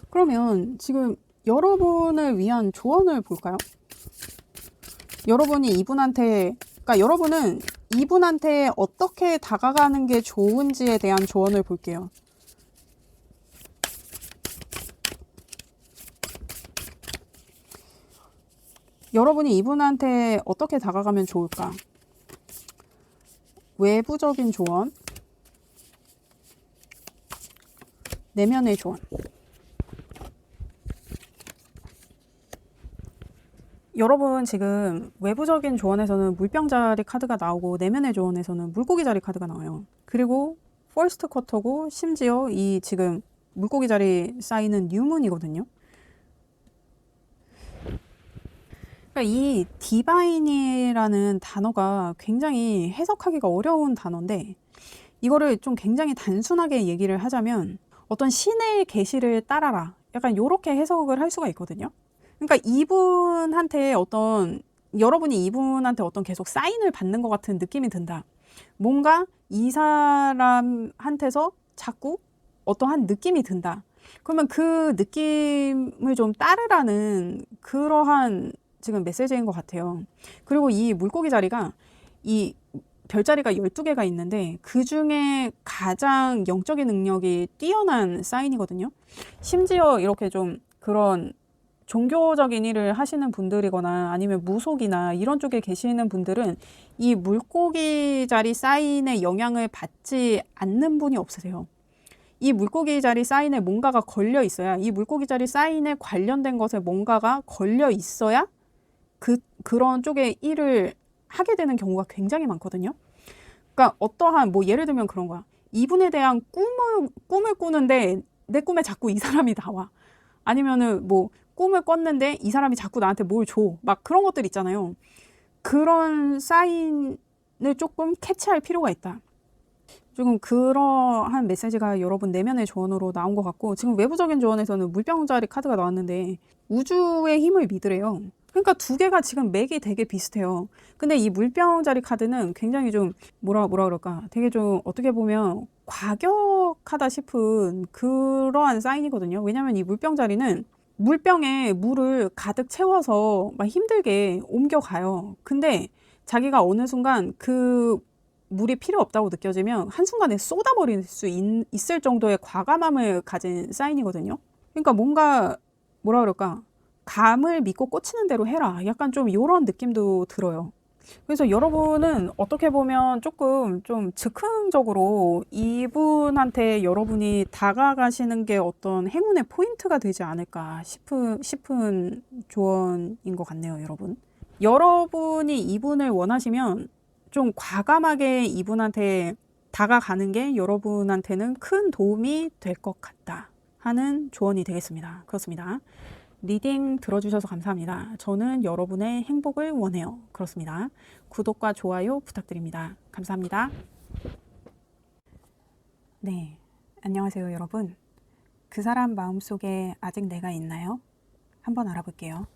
그러면 지금 여러분을 위한 조언을 볼까요? 여러분이 그러니까 여러분은 이분한테 어떻게 다가가는 게 좋은지에 대한 조언을 볼게요. 여러분이 이분한테 어떻게 다가가면 좋을까? 외부적인 조언, 내면의 조언. 여러분 지금 외부적인 조언에서는 물병자리 카드가 나오고 내면의 조언에서는 물고기자리 카드가 나와요. 그리고 퍼스트 쿼터고 심지어 이 지금 물고기자리 쌓이는 뉴문이거든요. 그러니까 이 디바인이라는 단어가 굉장히 해석하기가 어려운 단어인데 이거를 좀 굉장히 단순하게 얘기를 하자면 어떤 신의 계시를 따라라. 약간 이렇게 해석을 할 수가 있거든요. 그러니까 여러분이 이분한테 어떤 계속 사인을 받는 것 같은 느낌이 든다. 뭔가 이 사람한테서 자꾸 어떠한 느낌이 든다. 그러면 그 느낌을 좀 따르라는 그러한 지금 메시지인 것 같아요. 그리고 이 물고기 자리가 이 별자리가 12개가 있는데 그 중에 가장 영적인 능력이 뛰어난 사인이거든요. 심지어 이렇게 좀 그런 종교적인 일을 하시는 분들이거나 아니면 무속이나 이런 쪽에 계시는 분들은 이 물고기 자리 사인의 영향을 받지 않는 분이 없으세요. 이 물고기 자리 사인에 뭔가가 걸려 있어야, 이 물고기 자리 사인에 관련된 것에 뭔가가 걸려 있어야 그런 쪽에 일을 하게 되는 경우가 굉장히 많거든요. 그러니까 어떠한 예를 들면 그런 거야. 이분에 대한 꿈을 꾸는데 내 꿈에 자꾸 이 사람이 나와. 아니면은 꿈을 꿨는데 이 사람이 자꾸 나한테 뭘 줘. 막 그런 것들 있잖아요. 그런 사인을 조금 캐치할 필요가 있다. 조금 그러한 메시지가 여러분 내면의 조언으로 나온 것 같고 지금 외부적인 조언에서는 물병자리 카드가 나왔는데 우주의 힘을 믿으래요. 그러니까 2개가 지금 맥이 되게 비슷해요. 근데 이 물병자리 카드는 굉장히 좀 뭐라 그럴까? 되게 좀 어떻게 보면 과격하다 싶은 그러한 사인이거든요. 왜냐면 이 물병자리는 물병에 물을 가득 채워서 막 힘들게 옮겨가요. 근데 자기가 어느 순간 그 물이 필요 없다고 느껴지면 한순간에 쏟아버릴 수 있을 정도의 과감함을 가진 사인이거든요. 그러니까 뭔가 뭐라 그럴까? 감을 믿고 꽂히는 대로 해라. 약간 좀 이런 느낌도 들어요. 그래서 여러분은 어떻게 보면 조금 좀 즉흥적으로 이분한테 여러분이 다가가시는 게 어떤 행운의 포인트가 되지 않을까 싶은 조언인 것 같네요, 여러분. 여러분이 이분을 원하시면 좀 과감하게 이분한테 다가가는 게 여러분한테는 큰 도움이 될 것 같다 하는 조언이 되겠습니다. 그렇습니다. 리딩 들어주셔서 감사합니다. 저는 여러분의 행복을 원해요. 그렇습니다. 구독과 좋아요 부탁드립니다. 감사합니다. 네, 안녕하세요, 여러분. 그 사람 마음속에 아직 내가 있나요? 한번 알아볼게요.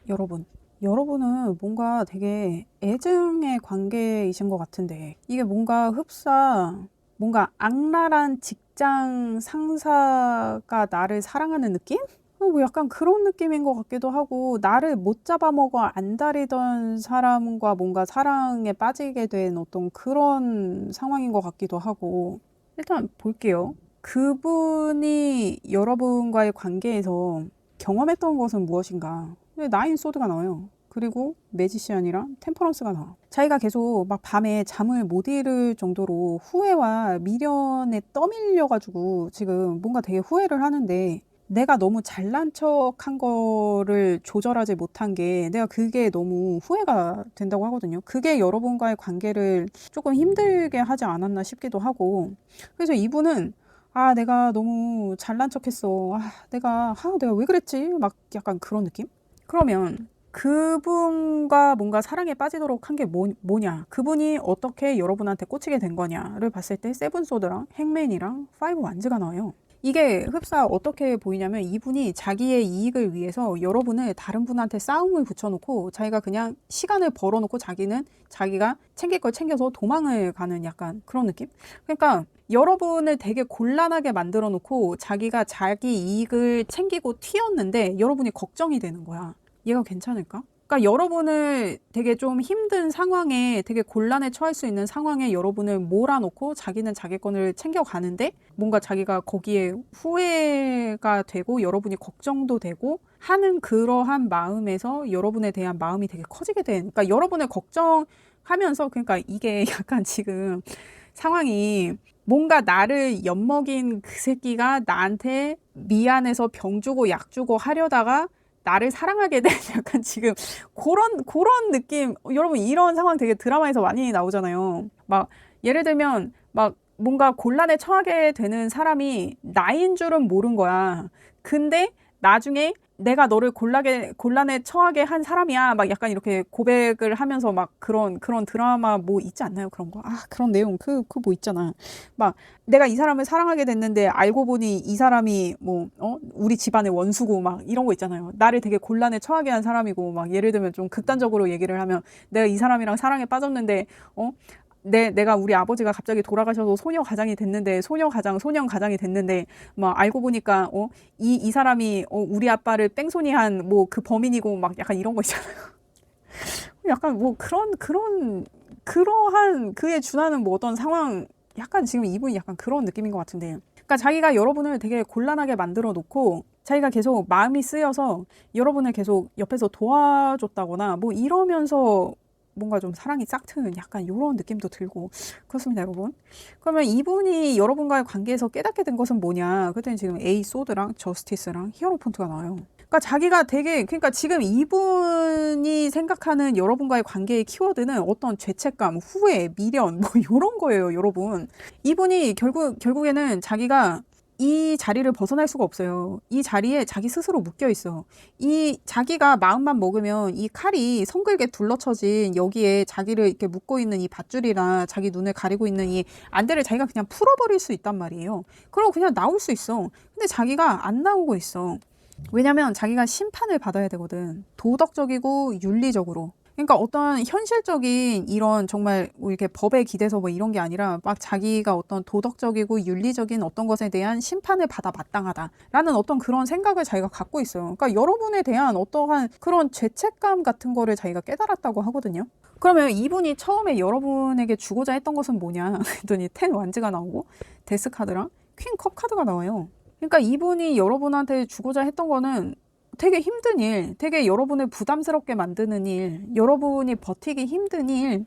여러분, 여러분은 뭔가 되게 애증의 관계이신 것 같은데 이게 뭔가 흡사 뭔가 악랄한 직장 상사가 나를 사랑하는 느낌? 뭐 약간 그런 느낌인 것 같기도 하고 나를 못 잡아먹어 안달이던 사람과 뭔가 사랑에 빠지게 된 어떤 그런 상황인 것 같기도 하고 일단 볼게요. 그분이 여러분과의 관계에서 경험했던 것은 무엇인가? 나인 소드가 나와요. 그리고 매지시안이랑 템퍼런스가 나와. 자기가 계속 막 밤에 잠을 못 이룰 정도로 후회와 미련에 떠밀려가지고 지금 뭔가 되게 후회를 하는데 내가 너무 잘난 척한 거를 조절하지 못한 게 내가 그게 너무 후회가 된다고 하거든요. 그게 여러분과의 관계를 조금 힘들게 하지 않았나 싶기도 하고 그래서 이분은 아 내가 너무 잘난 척했어. 내가 왜 그랬지? 막 약간 그런 느낌? 그러면 그분과 뭔가 사랑에 빠지도록 한 게 뭐냐? 그분이 어떻게 여러분한테 꽂히게 된 거냐를 봤을 때 세븐 소드랑 행맨이랑 파이브 완즈가 나와요. 이게 흡사 어떻게 보이냐면 이분이 자기의 이익을 위해서 여러분을 다른 분한테 싸움을 붙여놓고 자기가 그냥 시간을 벌어놓고 자기는 자기가 챙길 걸 챙겨서 도망을 가는 약간 그런 느낌? 그러니까 여러분을 되게 곤란하게 만들어 놓고 자기가 자기 이익을 챙기고 튀었는데 여러분이 걱정이 되는 거야. 얘가 괜찮을까? 그러니까 여러분을 되게 좀 힘든 상황에 되게 곤란에 처할 수 있는 상황에 여러분을 몰아놓고 자기는 자기 건을 챙겨가는데 뭔가 자기가 거기에 후회가 되고 여러분이 걱정도 되고 하는 그러한 마음에서 여러분에 대한 마음이 되게 커지게 된 그러니까 여러분을 걱정하면서 그러니까 이게 약간 지금 상황이 뭔가 나를 엿먹인 그 새끼가 나한테 미안해서 병 주고 약 주고 하려다가 나를 사랑하게 된 약간 지금 그런 느낌. 여러분 이런 상황 되게 드라마에서 많이 나오잖아요. 막 예를 들면 막 뭔가 곤란에 처하게 되는 사람이 나인 줄은 모른 거야. 근데 나중에 내가 너를 곤란에 처하게 한 사람이야. 막 약간 이렇게 고백을 하면서 막 그런 드라마 뭐 있지 않나요? 그런 거. 아, 그런 내용. 그 뭐 있잖아. 막 내가 이 사람을 사랑하게 됐는데 알고 보니 이 사람이 우리 집안의 원수고 막 이런 거 있잖아요. 나를 되게 곤란에 처하게 한 사람이고 막 예를 들면 좀 극단적으로 얘기를 하면 내가 이 사람이랑 사랑에 빠졌는데 내가 우리 아버지가 갑자기 돌아가셔서 소년 가장이 됐는데 막 알고 보니까 이 사람이 우리 아빠를 뺑소니한 뭐 그 범인이고 막 약간 이런 거 있잖아요. 약간 뭐 그러한 그에 준하는 뭐 어떤 상황 약간 지금 이분이 약간 그런 느낌인 것 같은데 그러니까 자기가 여러분을 되게 곤란하게 만들어 놓고 자기가 계속 마음이 쓰여서 여러분을 계속 옆에서 도와줬다거나 뭐 이러면서 뭔가 좀 사랑이 싹 트는 약간 이런 느낌도 들고 그렇습니다, 여러분. 그러면 이분이 여러분과의 관계에서 깨닫게 된 것은 뭐냐? 그랬더니 지금 에이 소드랑 저스티스랑 히어로폰트가 나와요. 그러니까 자기가 그러니까 지금 이분이 생각하는 여러분과의 관계의 키워드는 어떤 죄책감, 후회, 미련 뭐 이런 거예요, 여러분. 이분이 결국에는 자기가 이 자리를 벗어날 수가 없어요. 이 자리에 자기 스스로 묶여 있어. 이 자기가 마음만 먹으면 이 칼이 성글게 둘러쳐진 여기에 자기를 이렇게 묶고 있는 이 밧줄이랑 자기 눈을 가리고 있는 이 안대를 자기가 그냥 풀어버릴 수 있단 말이에요. 그리고 그냥 나올 수 있어. 근데 자기가 안 나오고 있어. 왜냐면 자기가 심판을 받아야 되거든. 도덕적이고 윤리적으로. 그러니까 어떤 현실적인 이런 정말 뭐 이렇게 법에 기대서 뭐 이런 게 아니라 막 자기가 어떤 도덕적이고 윤리적인 어떤 것에 대한 심판을 받아 마땅하다라는 어떤 그런 생각을 자기가 갖고 있어요. 그러니까 여러분에 대한 어떠한 그런 죄책감 같은 거를 자기가 깨달았다고 하거든요. 그러면 이분이 처음에 여러분에게 주고자 했던 것은 뭐냐 했더니 10 완즈가 나오고 데스 카드랑 퀸 컵 카드가 나와요. 그러니까 이분이 여러분한테 주고자 했던 거는 되게 힘든 일, 되게 여러분을 부담스럽게 만드는 일, 여러분이 버티기 힘든 일,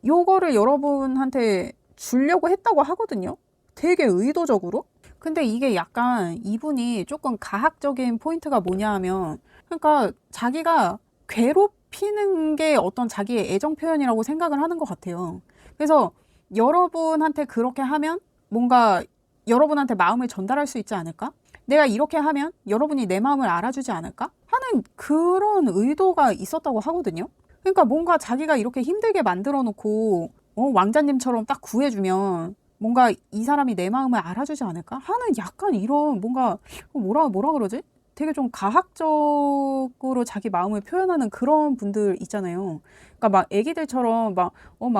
요거를 여러분한테 주려고 했다고 하거든요. 되게 의도적으로. 근데 이게 약간 이분이 조금 가학적인 포인트가 뭐냐 하면, 그러니까 자기가 괴롭히는 게 어떤 자기의 애정 표현이라고 생각을 하는 것 같아요. 그래서 여러분한테 그렇게 하면 뭔가 여러분한테 마음을 전달할 수 있지 않을까? 내가 이렇게 하면 여러분이 내 마음을 알아주지 않을까? 하는 그런 의도가 있었다고 하거든요. 그러니까 뭔가 자기가 이렇게 힘들게 만들어 놓고 왕자님처럼 딱 구해주면 뭔가 이 사람이 내 마음을 알아주지 않을까? 하는 약간 이런 뭔가 뭐라 그러지? 되게 좀 가학적으로 자기 마음을 표현하는 그런 분들 있잖아요. 그러니까 막 애기들처럼 막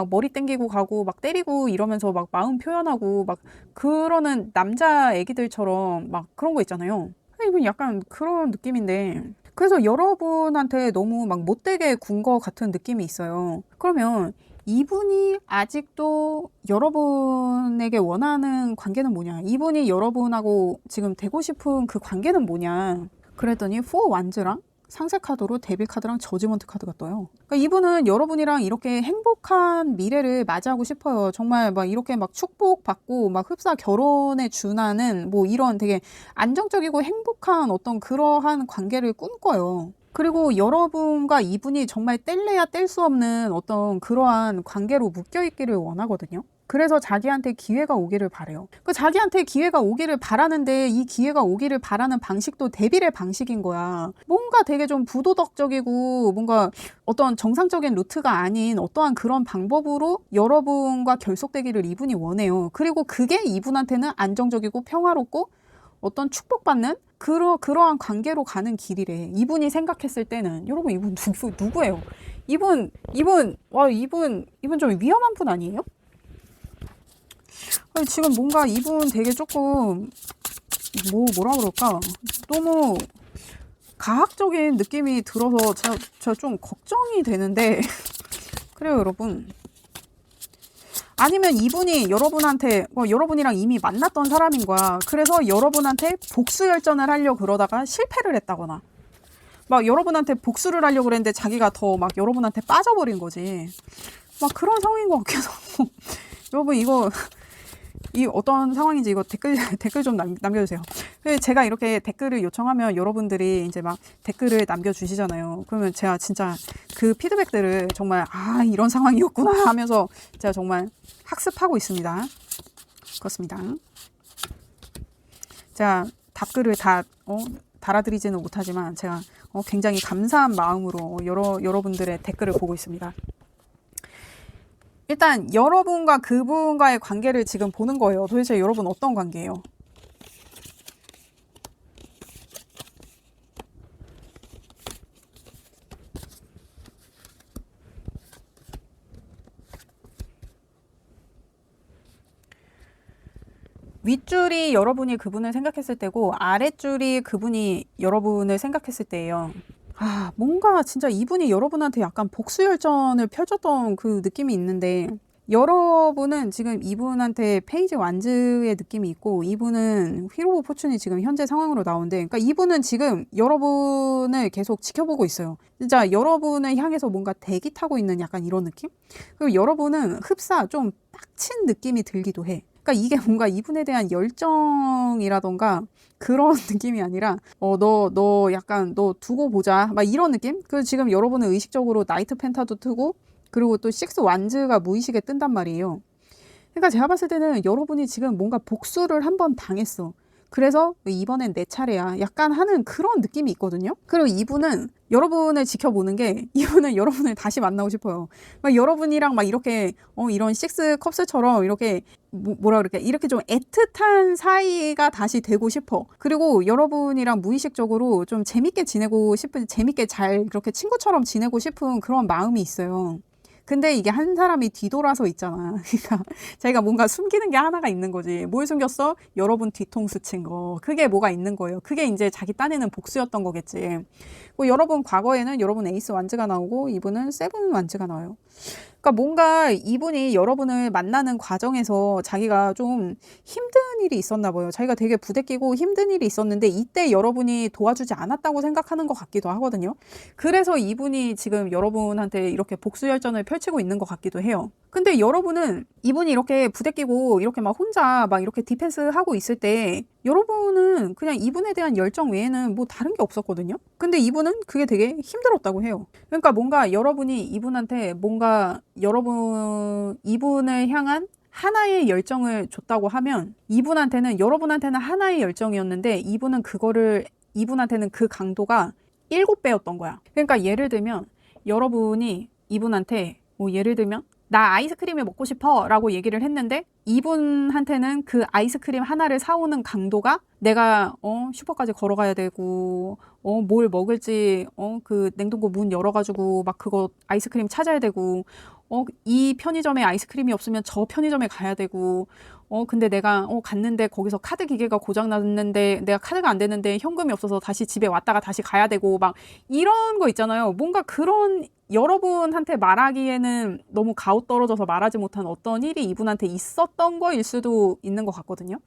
머리 땡기고 가고 막 때리고 이러면서 막 마음 표현하고 막 그러는 남자 애기들처럼 막 그런 거 있잖아요. 이분 약간 그런 느낌인데 그래서 여러분한테 너무 막 못되게 군 거 같은 느낌이 있어요. 그러면 이분이 아직도 여러분에게 원하는 관계는 뭐냐? 이분이 여러분하고 지금 되고 싶은 그 관계는 뭐냐? 그랬더니 4 완즈랑 상세 카드로 데빌 카드랑 저지먼트 카드가 떠요. 그러니까 이분은 여러분이랑 이렇게 행복한 미래를 맞이하고 싶어요. 정말 막 이렇게 막 축복받고 막 흡사 결혼에 준하는 뭐 이런 되게 안정적이고 행복한 어떤 그러한 관계를 꿈꿔요. 그리고 여러분과 이분이 정말 뗄래야 뗄 수 없는 어떤 그러한 관계로 묶여 있기를 원하거든요. 그래서 자기한테 기회가 오기를 바래요. 그 자기한테 기회가 오기를 바라는데 이 기회가 오기를 바라는 방식도 데빌의 방식인 거야. 뭔가 되게 좀 부도덕적이고 뭔가 어떤 정상적인 루트가 아닌 어떠한 그런 방법으로 여러분과 결속되기를 이분이 원해요. 그리고 그게 이분한테는 안정적이고 평화롭고 어떤 축복받는 그러한 관계로 가는 길이래. 이분이 생각했을 때는. 여러분, 이분 누구예요? 이분 좀 위험한 분 아니에요? 아니, 지금 뭔가 이분 되게 조금, 뭐라 그럴까? 너무 가학적인 느낌이 들어서 제가 좀 걱정이 되는데. 그래요, 여러분. 아니면 이분이 여러분한테 여러분이랑 이미 만났던 사람인 거야. 그래서 여러분한테 복수 열전을 하려고 그러다가 실패를 했다거나 막 여러분한테 복수를 하려고 그랬는데 자기가 더 막 여러분한테 빠져버린 거지. 막 그런 상황인 것 같기도 하고. 여러분 이거 이 어떤 상황인지 이거 댓글 좀 남겨주세요. 제가 이렇게 댓글을 요청하면 여러분들이 이제 막 댓글을 남겨주시잖아요. 그러면 제가 진짜 그 피드백들을 정말 이런 상황이었구나 하면서 제가 정말 학습하고 있습니다. 그렇습니다. 제가 답글을 다 달아드리지는 못하지만 제가 굉장히 감사한 마음으로 여러분들의 댓글을 보고 있습니다. 일단 여러분과 그분과의 관계를 지금 보는 거예요. 도대체 여러분 어떤 관계예요? 윗줄이 여러분이 그분을 생각했을 때고 아랫줄이 그분이 여러분을 생각했을 때예요. 뭔가 진짜 이분이 여러분한테 약간 복수열전을 펼쳤던 그 느낌이 있는데 여러분은 지금 이분한테 페이지 완즈의 느낌이 있고 이분은 휘로 오브 포춘이 지금 현재 상황으로 나오는데 그러니까 이분은 지금 여러분을 계속 지켜보고 있어요. 진짜 여러분을 향해서 뭔가 대기 타고 있는 약간 이런 느낌? 그리고 여러분은 흡사 좀 빡친 느낌이 들기도 해. 그러니까 이게 뭔가 이분에 대한 열정이라던가 그런 느낌이 아니라 너 약간 너 두고 보자 막 이런 느낌? 그 지금 여러분은 의식적으로 나이트 펜타도 트고 그리고 또 식스 완즈가 무의식에 뜬단 말이에요. 그러니까 제가 봤을 때는 여러분이 지금 뭔가 복수를 한번 당했어. 그래서 이번엔 내 차례야. 약간 하는 그런 느낌이 있거든요. 그리고 이분은 여러분을 지켜보는 게 이분은 여러분을 다시 만나고 싶어요. 막 여러분이랑 막 이렇게 이런 식스 컵스처럼 이렇게 뭐라 그럴까 이렇게 좀 애틋한 사이가 다시 되고 싶어. 그리고 여러분이랑 무의식적으로 좀 재밌게 지내고 싶은 재밌게 잘 그렇게 친구처럼 지내고 싶은 그런 마음이 있어요. 근데 이게 한 사람이 뒤돌아서 있잖아. 그러니까 자기가 뭔가 숨기는 게 하나가 있는 거지. 뭘 숨겼어? 여러분 뒤통수 친 거. 그게 뭐가 있는 거예요. 그게 이제 자기 딴에는 복수였던 거겠지. 여러분 과거에는 여러분 에이스 완즈가 나오고 이분은 세븐 완즈가 나와요. 그러니까 뭔가 이분이 여러분을 만나는 과정에서 자기가 좀 힘든 일이 있었나 봐요. 자기가 되게 부대끼고 힘든 일이 있었는데 이때 여러분이 도와주지 않았다고 생각하는 것 같기도 하거든요. 그래서 이분이 지금 여러분한테 이렇게 복수열전을 펼치고 있는 것 같기도 해요. 근데 여러분은 이분이 이렇게 부대끼고 이렇게 막 혼자 막 이렇게 디펜스 하고 있을 때 여러분은 그냥 이분에 대한 열정 외에는 뭐 다른 게 없었거든요. 근데 이분은 그게 되게 힘들었다고 해요. 그러니까 뭔가 여러분이 이분한테 뭔가 이분을 향한 하나의 열정을 줬다고 하면 여러분한테는 하나의 열정이었는데 이분한테는 그 강도가 7배였던 거야. 그러니까 예를 들면 여러분이 이분한테 예를 들면 나 아이스크림이 먹고 싶어 라고 얘기를 했는데 이분한테는 그 아이스크림 하나를 사오는 강도가 내가 슈퍼까지 걸어가야 되고 뭘 먹을지 그 냉동고 문 열어가지고 막 그거 아이스크림 찾아야 되고 이 편의점에 아이스크림이 없으면 저 편의점에 가야 되고 근데 내가 갔는데 거기서 카드 기계가 고장 났는데 내가 카드가 안 되는데 현금이 없어서 다시 집에 왔다가 다시 가야 되고 막 이런 거 있잖아요. 뭔가 그런 여러분한테 말하기에는 너무 가오떨어져서 말하지 못한 어떤 일이 이분한테 있었던 거일 수도 있는 것 같거든요.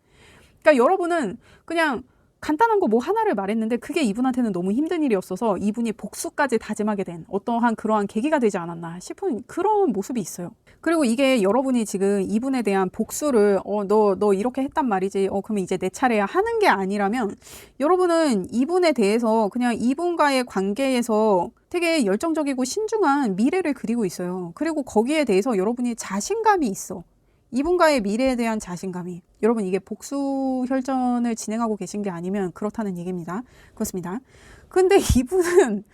그러니까 여러분은 그냥 간단한 거 뭐 하나를 말했는데 그게 이분한테는 너무 힘든 일이었어서 이분이 복수까지 다짐하게 된 어떠한 그러한 계기가 되지 않았나 싶은 그런 모습이 있어요. 그리고 이게 여러분이 지금 이분에 대한 복수를 너 이렇게 했단 말이지 그러면 이제 내 차례야 하는 게 아니라면 여러분은 이분에 대해서 그냥 이분과의 관계에서 되게 열정적이고 신중한 미래를 그리고 있어요. 그리고 거기에 대해서 여러분이 자신감이 있어. 이분과의 미래에 대한 자신감이. 여러분 이게 복수 혈전을 진행하고 계신 게 아니면 그렇다는 얘기입니다. 그렇습니다. 근데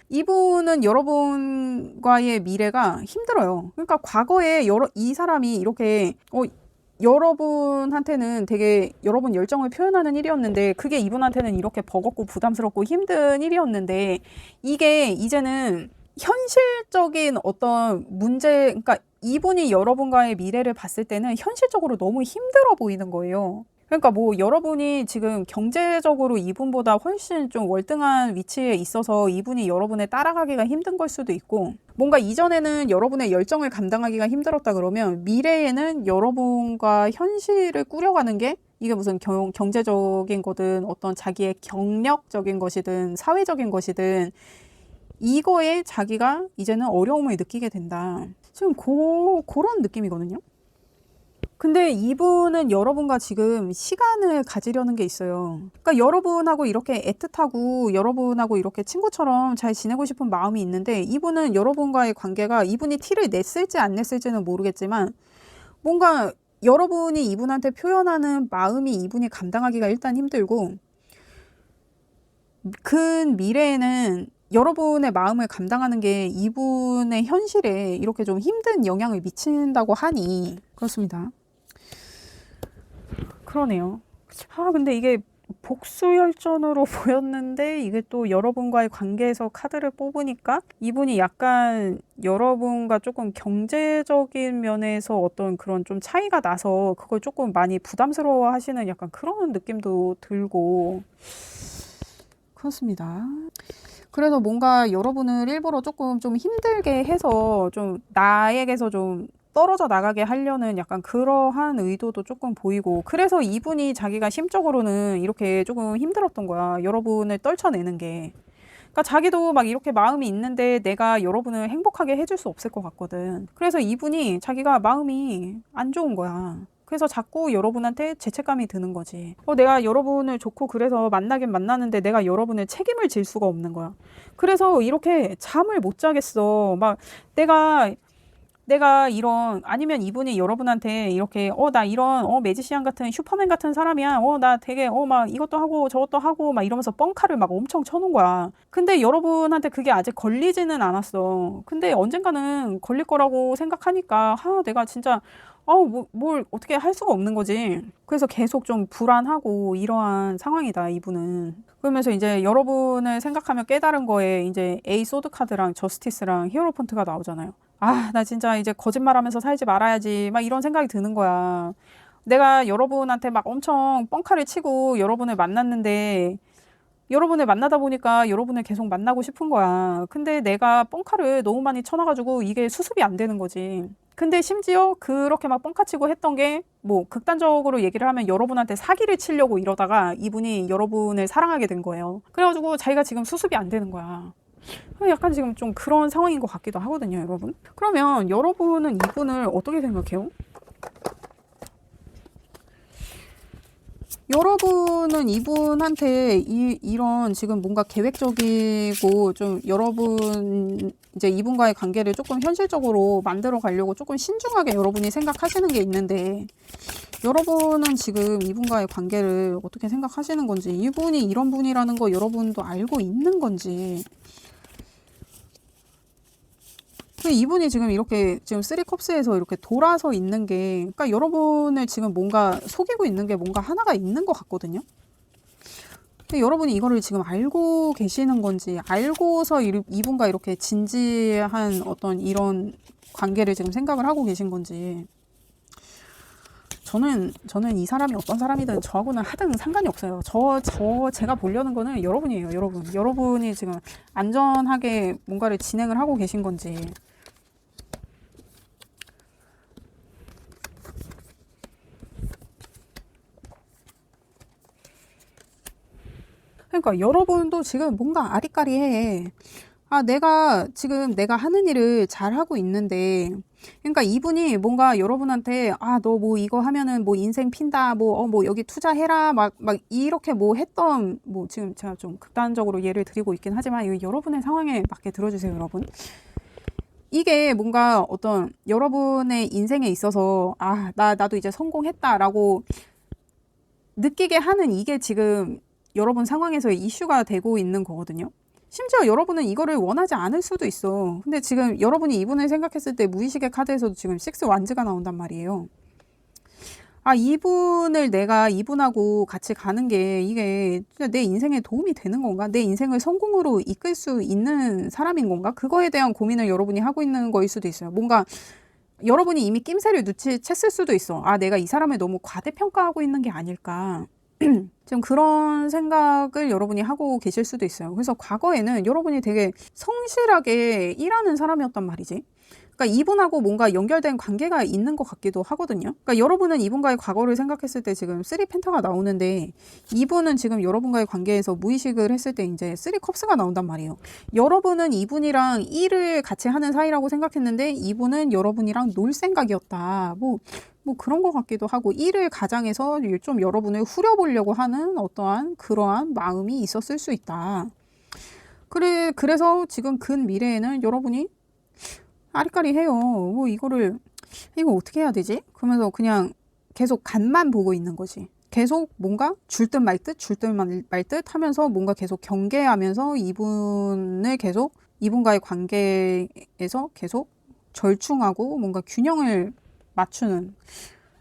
이분은 여러분과의 미래가 힘들어요. 그러니까 과거에 이 사람이 이렇게 여러분한테는 되게 여러분 열정을 표현하는 일이었는데 그게 이분한테는 이렇게 버겁고 부담스럽고 힘든 일이었는데 이게 이제는 현실적인 어떤 문제, 그러니까 이분이 여러분과의 미래를 봤을 때는 현실적으로 너무 힘들어 보이는 거예요. 그러니까 뭐 여러분이 지금 경제적으로 이분보다 훨씬 좀 월등한 위치에 있어서 이분이 여러분을 따라가기가 힘든 걸 수도 있고 뭔가 이전에는 여러분의 열정을 감당하기가 힘들었다 그러면 미래에는 여러분과 현실을 꾸려가는 게 이게 무슨 경제적인 거든 어떤 자기의 경력적인 것이든 사회적인 것이든 이거에 자기가 이제는 어려움을 느끼게 된다. 지금 그런 느낌이거든요. 근데 이분은 여러분과 지금 시간을 가지려는 게 있어요. 그러니까 여러분하고 이렇게 애틋하고 여러분하고 이렇게 친구처럼 잘 지내고 싶은 마음이 있는데 이분은 여러분과의 관계가 이분이 티를 냈을지 안 냈을지는 모르겠지만 뭔가 여러분이 이분한테 표현하는 마음이 이분이 감당하기가 일단 힘들고 큰 미래에는 여러분의 마음을 감당하는 게 이분의 현실에 이렇게 좀 힘든 영향을 미친다고 하니 그렇습니다. 그러네요. 근데 이게 복수열전으로 보였는데 이게 또 여러분과의 관계에서 카드를 뽑으니까 이분이 약간 여러분과 조금 경제적인 면에서 어떤 그런 좀 차이가 나서 그걸 조금 많이 부담스러워 하시는 약간 그런 느낌도 들고 그렇습니다. 그래서 뭔가 여러분을 일부러 조금 좀 힘들게 해서 좀 나에게서 좀 떨어져 나가게 하려는 약간 그러한 의도도 조금 보이고 그래서 이분이 자기가 심적으로는 이렇게 조금 힘들었던 거야. 여러분을 떨쳐내는 게. 그러니까 자기도 막 이렇게 마음이 있는데 내가 여러분을 행복하게 해줄 수 없을 것 같거든. 그래서 이분이 자기가 마음이 안 좋은 거야. 그래서 자꾸 여러분한테 죄책감이 드는 거지. 내가 여러분을 좋고 그래서 만나긴 만나는데 내가 여러분을 책임을 질 수가 없는 거야. 그래서 이렇게 잠을 못 자겠어. 막 내가 이런 아니면 이분이 여러분한테 이렇게 나 이런 매지시안 같은 슈퍼맨 같은 사람이야. 나 되게 막 이것도 하고 저것도 하고 막 이러면서 뻥카를 막 엄청 쳐놓은 거야. 근데 여러분한테 그게 아직 걸리지는 않았어. 근데 언젠가는 걸릴 거라고 생각하니까 내가 진짜 뭘 어떻게 할 수가 없는 거지. 그래서 계속 좀 불안하고 이러한 상황이다, 이분은. 그러면서 이제 여러분을 생각하며 깨달은 거에 이제 A 소드 카드랑 저스티스랑 히어로폰트가 나오잖아요. 나 진짜 이제 거짓말하면서 살지 말아야지. 막 이런 생각이 드는 거야. 내가 여러분한테 막 엄청 뻥카를 치고 여러분을 만났는데 여러분을 만나다 보니까 여러분을 계속 만나고 싶은 거야. 근데 내가 뻥카를 너무 많이 쳐놔가지고 이게 수습이 안 되는 거지. 근데 심지어 그렇게 막 뻥카 치고 했던 게 뭐 극단적으로 얘기를 하면 여러분한테 사기를 치려고 이러다가 이분이 여러분을 사랑하게 된 거예요. 그래가지고 자기가 지금 수습이 안 되는 거야. 약간 지금 좀 그런 상황인 것 같기도 하거든요, 여러분. 그러면 여러분은 이분을 어떻게 생각해요? 여러분은 이분한테 이런 지금 뭔가 계획적이고 좀 여러분 이제 이분과의 관계를 조금 현실적으로 만들어 가려고 조금 신중하게 여러분이 생각하시는 게 있는데 여러분은 지금 이분과의 관계를 어떻게 생각하시는 건지 이분이 이런 분이라는 거 여러분도 알고 있는 건지 이분이 지금 이렇게 지금 쓰리컵스에서 이렇게 돌아서 있는 게, 그러니까 여러분을 지금 뭔가 속이고 있는 게 뭔가 하나가 있는 것 같거든요. 근데 여러분이 이거를 지금 알고 계시는 건지, 알고서 이분과 이렇게 진지한 어떤 이런 관계를 지금 생각을 하고 계신 건지. 저는 이 사람이 어떤 사람이든 저하고는 하등 상관이 없어요. 제가 보려는 거는 여러분이에요, 여러분. 여러분이 지금 안전하게 뭔가를 진행을 하고 계신 건지. 그러니까 여러분도 지금 뭔가 아리까리해. 내가 하는 일을 잘 하고 있는데, 그러니까 이분이 뭔가 여러분한테, 너 뭐 이거 하면은 뭐 인생 핀다, 뭐 여기 투자해라, 막 이렇게 뭐 했던, 뭐 지금 제가 좀 극단적으로 예를 드리고 있긴 하지만, 이거 여러분의 상황에 맞게 들어주세요, 여러분. 이게 뭔가 어떤 여러분의 인생에 있어서, 나도 이제 성공했다라고 느끼게 하는 이게 지금 여러분 상황에서 이슈가 되고 있는 거거든요. 심지어 여러분은 이거를 원하지 않을 수도 있어. 근데 지금 여러분이 이분을 생각했을 때 무의식의 카드에서도 지금 6 완즈가 나온단 말이에요. 내가 이분하고 같이 가는 게 이게 내 인생에 도움이 되는 건가? 내 인생을 성공으로 이끌 수 있는 사람인 건가? 그거에 대한 고민을 여러분이 하고 있는 거일 수도 있어요. 뭔가 여러분이 이미 낌새를 눈치챘을 수도 있어. 내가 이 사람을 너무 과대평가하고 있는 게 아닐까. 지금 그런 생각을 여러분이 하고 계실 수도 있어요. 그래서 과거에는 여러분이 되게 성실하게 일하는 사람이었단 말이지. 그러니까 이분하고 뭔가 연결된 관계가 있는 것 같기도 하거든요. 그러니까 여러분은 이분과의 과거를 생각했을 때 지금 3펜타가 나오는데, 이분은 지금 여러분과의 관계에서 무의식을 했을 때 이제 3컵스가 나온단 말이에요. 여러분은 이분이랑 일을 같이 하는 사이라고 생각했는데, 이분은 여러분이랑 놀 생각이었다. 뭐 그런 것 같기도 하고, 일을 가장해서 좀 여러분을 후려보려고 하는 어떠한 그러한 마음이 있었을 수 있다. 그래서 지금 근미래에는 여러분이 아리까리해요. 이거 어떻게 해야 되지? 그러면서 그냥 계속 간만 보고 있는 거지. 계속 뭔가 줄 듯 말 듯 하면서 뭔가 계속 경계하면서 이분과의 관계에서 계속 절충하고 뭔가 균형을 맞추는.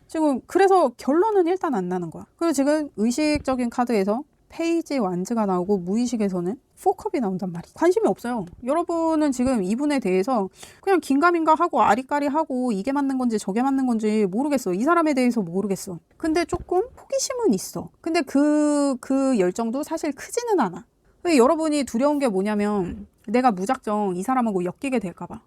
지금 그래서 결론은 일단 안 나는 거야. 그리고 지금 의식적인 카드에서 페이지 완즈가 나오고, 무의식에서는 4컵이 나온단 말이야. 관심이 없어요. 여러분은 지금 이분에 대해서 그냥 긴가민가 하고 아리까리 하고, 이게 맞는 건지 저게 맞는 건지 모르겠어. 이 사람에 대해서 모르겠어. 근데 조금 호기심은 있어. 근데 그 열정도 사실 크지는 않아. 여러분이 두려운 게 뭐냐면, 내가 무작정 이 사람하고 엮이게 될까봐.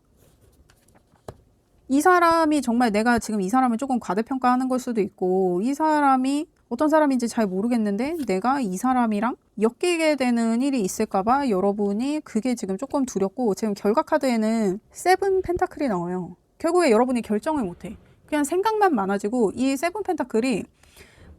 이 사람이 정말 내가 지금 이 사람을 조금 과대평가하는 걸 수도 있고, 이 사람이 어떤 사람인지 잘 모르겠는데 내가 이 사람이랑 엮이게 되는 일이 있을까봐 여러분이 그게 지금 조금 두렵고, 지금 결과 카드에는 7 펜타클이 나와요. 결국에 여러분이 결정을 못해. 그냥 생각만 많아지고, 이 7 펜타클이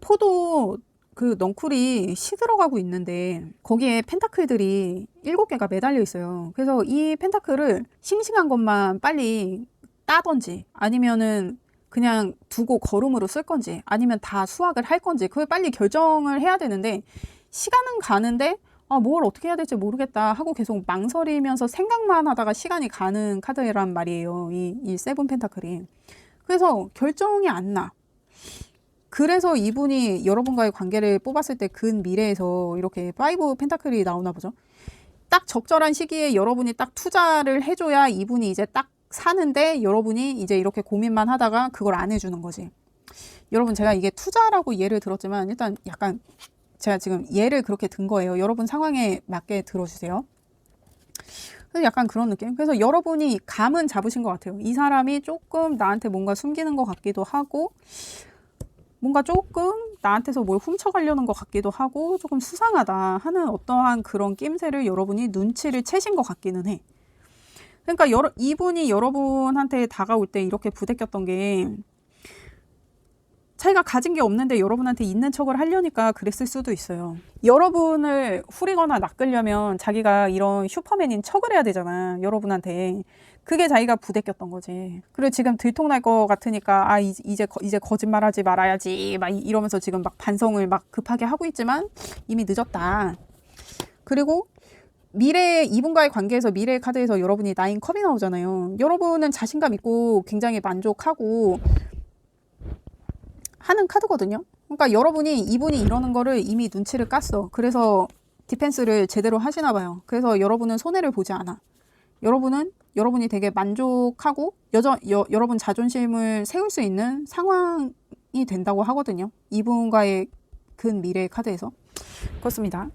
포도 그 넝쿨이 시들어가고 있는데 거기에 펜타클들이 7개가 매달려 있어요. 그래서 이 펜타클을 싱싱한 것만 빨리 따던지, 아니면은 그냥 두고 거름으로 쓸 건지, 아니면 다 수확을 할 건지, 그걸 빨리 결정을 해야 되는데, 시간은 가는데 뭘 어떻게 해야 될지 모르겠다 하고 계속 망설이면서 생각만 하다가 시간이 가는 카드란 말이에요, 이 7 펜타클이. 그래서 결정이 안 나. 그래서 이분이 여러분과의 관계를 뽑았을 때 근미래에서 이렇게 5 펜타클이 나오나 보죠. 딱 적절한 시기에 여러분이 딱 투자를 해줘야 이분이 이제 딱 사는데, 여러분이 이제 이렇게 고민만 하다가 그걸 안 해주는 거지. 여러분, 제가 이게 투자라고 예를 들었지만 일단 약간 제가 지금 예를 그렇게 든 거예요. 여러분 상황에 맞게 들어주세요. 그래서 약간 그런 느낌. 그래서 여러분이 감은 잡으신 것 같아요. 이 사람이 조금 나한테 뭔가 숨기는 것 같기도 하고, 뭔가 조금 나한테서 뭘 훔쳐가려는 것 같기도 하고, 조금 수상하다 하는 어떠한 그런 낌새를 여러분이 눈치를 채신 것 같기는 해. 그러니까 이분이 여러분한테 다가올 때 이렇게 부대꼈던 게, 자기가 가진 게 없는데 여러분한테 있는 척을 하려니까 그랬을 수도 있어요. 여러분을 후리거나 낚으려면 자기가 이런 슈퍼맨인 척을 해야 되잖아, 여러분한테. 그게 자기가 부대꼈던 거지. 그리고 지금 들통날 것 같으니까 이제 거짓말하지 말아야지 막 이러면서 지금 막 반성을 막 급하게 하고 있지만 이미 늦었다. 그리고 미래 이분과의 관계에서 미래의 카드에서 여러분이 나인 컵이 나오잖아요. 여러분은 자신감 있고 굉장히 만족하고 하는 카드거든요. 그러니까 여러분이 이분이 이러는 거를 이미 눈치를 깠어. 그래서 디펜스를 제대로 하시나 봐요. 그래서 여러분은 손해를 보지 않아. 여러분이 되게 만족하고 여러분 자존심을 세울 수 있는 상황이 된다고 하거든요. 이분과의 근미래의 카드에서. 그렇습니다.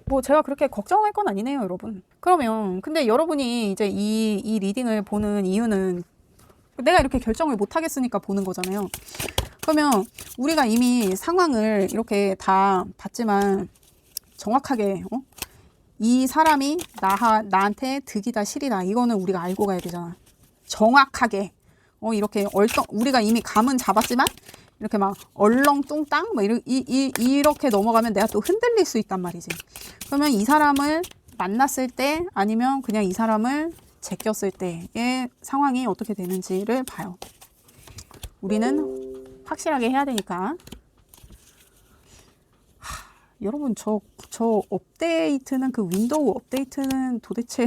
뭐 제가 그렇게 걱정할 건 아니네요, 여러분. 그러면 근데 여러분이 이제 이 리딩을 보는 이유는 내가 이렇게 결정을 못 하겠으니까 보는 거잖아요. 그러면 우리가 이미 상황을 이렇게 다 봤지만 정확하게 이 사람이 나한테 득이다 실이다 이거는 우리가 알고 가야 되잖아. 정확하게 이렇게 우리가 이미 감은 잡았지만 이렇게 막 얼렁뚱땅 뭐 이렇게 넘어가면 내가 또 흔들릴 수 있단 말이지. 그러면 이 사람을 만났을 때 아니면 그냥 이 사람을 제꼈을 때의 상황이 어떻게 되는지를 봐요. 우리는 확실하게 해야 되니까. 여러분 저 업데이트는 그 윈도우 업데이트는 도대체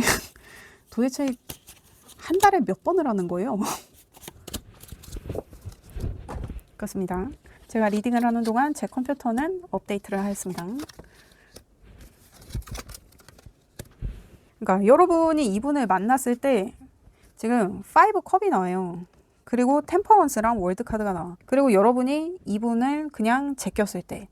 한 달에 몇 번을 하는 거예요? 그렇습니다. 제가 리딩을 하는 동안 제 컴퓨터는 업데이트를 하였습니다. 그러니까 여러분이 이분을 만났을 때 지금 5 컵이 나와요. 그리고 템퍼런스랑 월드 카드가 나와. 그리고 여러분이 이분을 그냥 제꼈을 때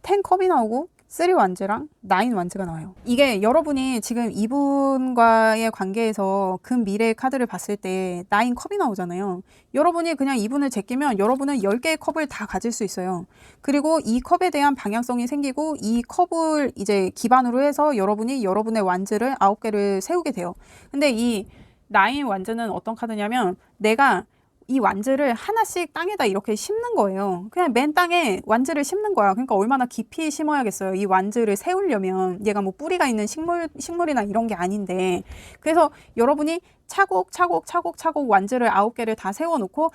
10 컵이 나오고 3 완즈랑 9 완즈가 나와요. 이게 여러분이 지금 이분과의 관계에서 근미래의 카드를 봤을 때 9 컵이 나오잖아요. 여러분이 그냥 이분을 제끼면 여러분은 10개의 컵을 다 가질 수 있어요. 그리고 이 컵에 대한 방향성이 생기고 이 컵을 이제 기반으로 해서 여러분이 여러분의 완즈를 9개를 세우게 돼요. 근데 이 9 완즈는 어떤 카드냐면 내가 이 완즈를 하나씩 땅에다 이렇게 심는 거예요. 그냥 맨 땅에 완즈를 심는 거야. 그러니까 얼마나 깊이 심어야겠어요. 이 완즈를 세우려면 얘가 뭐 뿌리가 있는 식물이나 이런 게 아닌데. 그래서 여러분이 차곡차곡 완즈를 9개를 다 세워놓고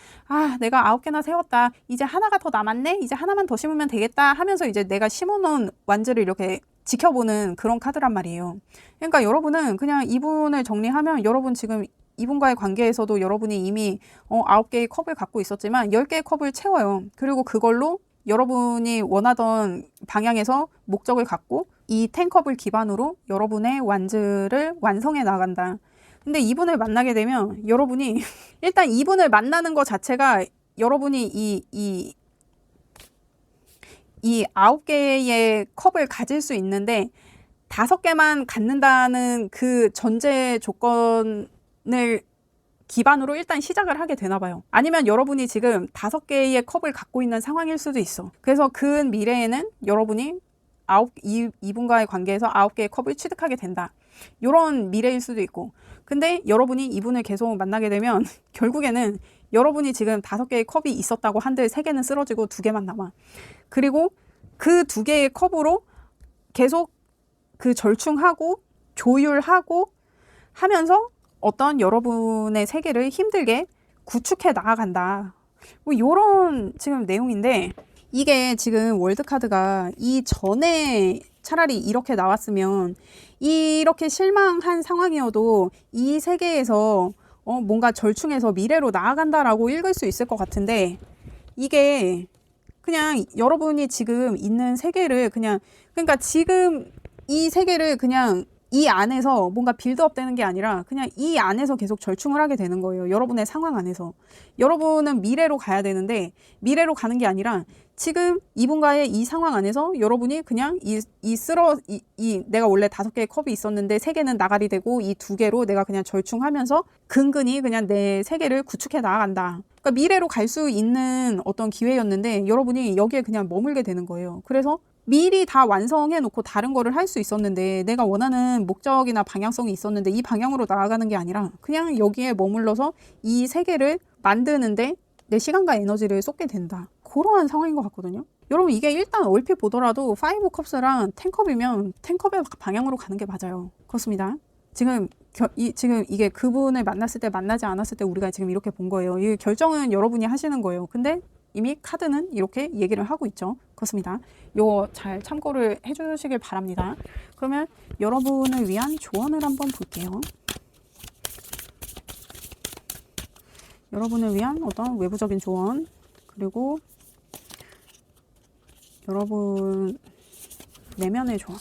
내가 9개나 세웠다. 이제 하나가 더 남았네. 이제 하나만 더 심으면 되겠다 하면서 이제 내가 심어놓은 완즈를 이렇게 지켜보는 그런 카드란 말이에요. 그러니까 여러분은 그냥 이분을 정리하면 여러분 지금 이분과의 관계에서도 여러분이 이미 9개의 컵을 갖고 있었지만 10개의 컵을 채워요. 그리고 그걸로 여러분이 원하던 방향에서 목적을 갖고 이 10컵을 기반으로 여러분의 완즈를 완성해 나간다. 근데 이분을 만나게 되면 여러분이 일단 이분을 만나는 것 자체가 여러분이 이 9개의 컵을 가질 수 있는데 5개만 갖는다는 그 전제 조건을 기반으로 일단 시작을 하게 되나 봐요. 아니면 여러분이 지금 5개의 컵을 갖고 있는 상황일 수도 있어. 그래서 그 미래에는 여러분이 이분과의 관계에서 9개의 컵을 취득하게 된다. 이런 미래일 수도 있고. 근데 여러분이 이분을 계속 만나게 되면 결국에는 여러분이 지금 5개의 컵이 있었다고 한들 3개는 쓰러지고 2개만 남아. 그리고 그 2개의 컵으로 계속 그 절충하고 조율하고 하면서 어떤 여러분의 세계를 힘들게 구축해 나아간다. 뭐 이런 지금 내용인데 이게 지금 월드카드가 이전에 차라리 이렇게 나왔으면 이렇게 실망한 상황이어도 이 세계에서 뭔가 절충해서 미래로 나아간다라고 읽을 수 있을 것 같은데 이게 그냥 여러분이 지금 있는 세계를 그러니까 지금 이 세계를 그냥 이 안에서 뭔가 빌드업 되는 게 아니라 그냥 이 안에서 계속 절충을 하게 되는 거예요. 여러분의 상황 안에서. 여러분은 미래로 가야 되는데 미래로 가는 게 아니라 지금 이분과의 이 상황 안에서 여러분이 그냥 내가 원래 5개의 컵이 있었는데 3개는 나가리 되고 이 2개로 내가 그냥 절충하면서 근근히 그냥 내 세계를 구축해 나아간다. 그러니까 미래로 갈 수 있는 어떤 기회였는데 여러분이 여기에 그냥 머물게 되는 거예요. 그래서 미리 다 완성해 놓고 다른 거를 할 수 있었는데 내가 원하는 목적이나 방향성이 있었는데 이 방향으로 나아가는 게 아니라 그냥 여기에 머물러서 이 세계를 만드는데 내 시간과 에너지를 쏟게 된다. 그러한 상황인 것 같거든요. 여러분 이게 일단 얼핏 보더라도 5컵스랑 10컵이면 10컵의 방향으로 가는 게 맞아요. 그렇습니다. 지금 이게 그분을 만났을 때 만나지 않았을 때 우리가 지금 이렇게 본 거예요. 이 결정은 여러분이 하시는 거예요. 근데 이미 카드는 이렇게 얘기를 하고 있죠. 그렇습니다. 요거 잘 참고를 해주시길 바랍니다. 그러면 여러분을 위한 조언을 한번 볼게요. 여러분을 위한 어떤 외부적인 조언, 그리고 여러분 내면의 조언.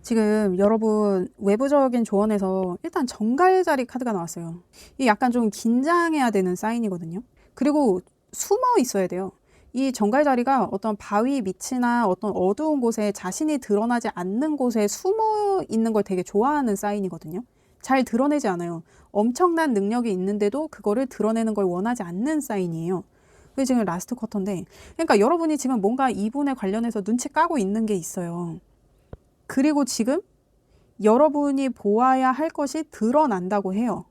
지금 여러분 외부적인 조언에서 일단 정갈자리 카드가 나왔어요. 이 약간 좀 긴장해야 되는 사인이거든요. 그리고 숨어 있어야 돼요. 이 정갈자리가 어떤 바위 밑이나 어떤 어두운 곳에 자신이 드러나지 않는 곳에 숨어 있는 걸 되게 좋아하는 사인이거든요. 잘 드러내지 않아요. 엄청난 능력이 있는데도 그거를 드러내는 걸 원하지 않는 사인이에요. 그게 지금 라스트 쿼터인데, 그러니까 여러분이 지금 뭔가 이분에 관련해서 눈치 까고 있는 게 있어요. 그리고 지금 여러분이 보아야 할 것이 드러난다고 해요.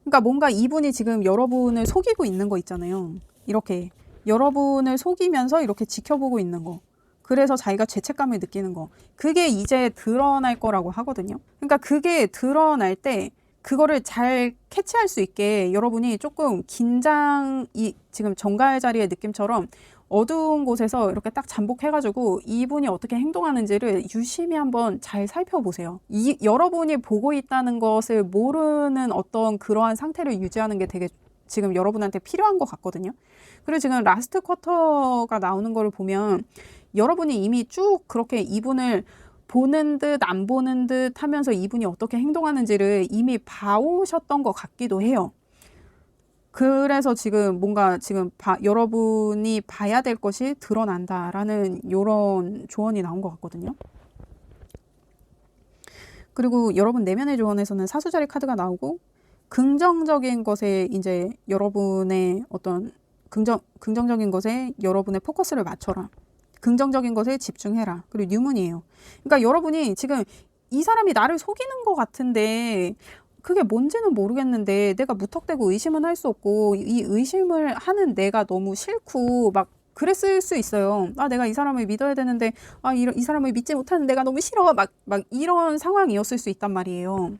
그러니까 뭔가 이분이 지금 여러분을 속이고 있는 거 있잖아요. 이렇게 여러분을 속이면서 이렇게 지켜보고 있는 거. 그래서 자기가 죄책감을 느끼는 거. 그게 이제 드러날 거라고 하거든요. 그러니까 그게 드러날 때 그거를 잘 캐치할 수 있게 여러분이 조금 긴장이 지금 정갈 자리의 느낌처럼 어두운 곳에서 이렇게 딱 잠복해가지고 이분이 어떻게 행동하는지를 유심히 한번 잘 살펴보세요. 여러분이 보고 있다는 것을 모르는 어떤 그러한 상태를 유지하는 게 되게 지금 여러분한테 필요한 것 같거든요. 그리고 지금 라스트 쿼터가 나오는 거를 보면 여러분이 이미 쭉 그렇게 이분을 보는 듯 안 보는 듯 하면서 이분이 어떻게 행동하는지를 이미 봐오셨던 것 같기도 해요. 그래서 지금 뭔가 지금 여러분이 봐야 될 것이 드러난다라는 이런 조언이 나온 것 같거든요. 그리고 여러분 내면의 조언에서는 사수자리 카드가 나오고 긍정적인 것에 이제 여러분의 어떤 긍정적인 것에 여러분의 포커스를 맞춰라. 긍정적인 것에 집중해라. 그리고 뉴문이에요. 그러니까 여러분이 지금 이 사람이 나를 속이는 것 같은데 그게 뭔지는 모르겠는데 내가 무턱대고 의심은 할 수 없고 이 의심을 하는 내가 너무 싫고 막 그랬을 수 있어요. 아, 내가 이 사람을 믿어야 되는데 이 사람을 믿지 못하는 내가 너무 싫어. 막 이런 상황이었을 수 있단 말이에요.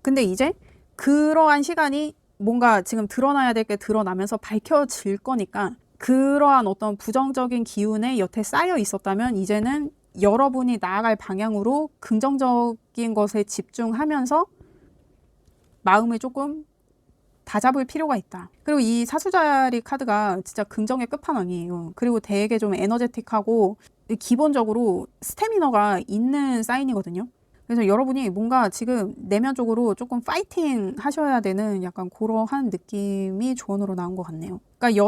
근데 이제 그러한 시간이 뭔가 지금 드러나야 될 게 드러나면서 밝혀질 거니까 그러한 어떤 부정적인 기운에 여태 쌓여 있었다면 이제는 여러분이 나아갈 방향으로 긍정적인 것에 집중하면서 마음을 조금 다잡을 필요가 있다. 그리고 이 사수자리 카드가 진짜 긍정의 끝판왕이에요. 그리고 되게 좀 에너제틱하고 기본적으로 스태미너가 있는 사인이거든요. 그래서 여러분이 뭔가 지금 내면적으로 조금 파이팅 하셔야 되는 약간 그러한 느낌이 조언으로 나온 것 같네요. 그러니까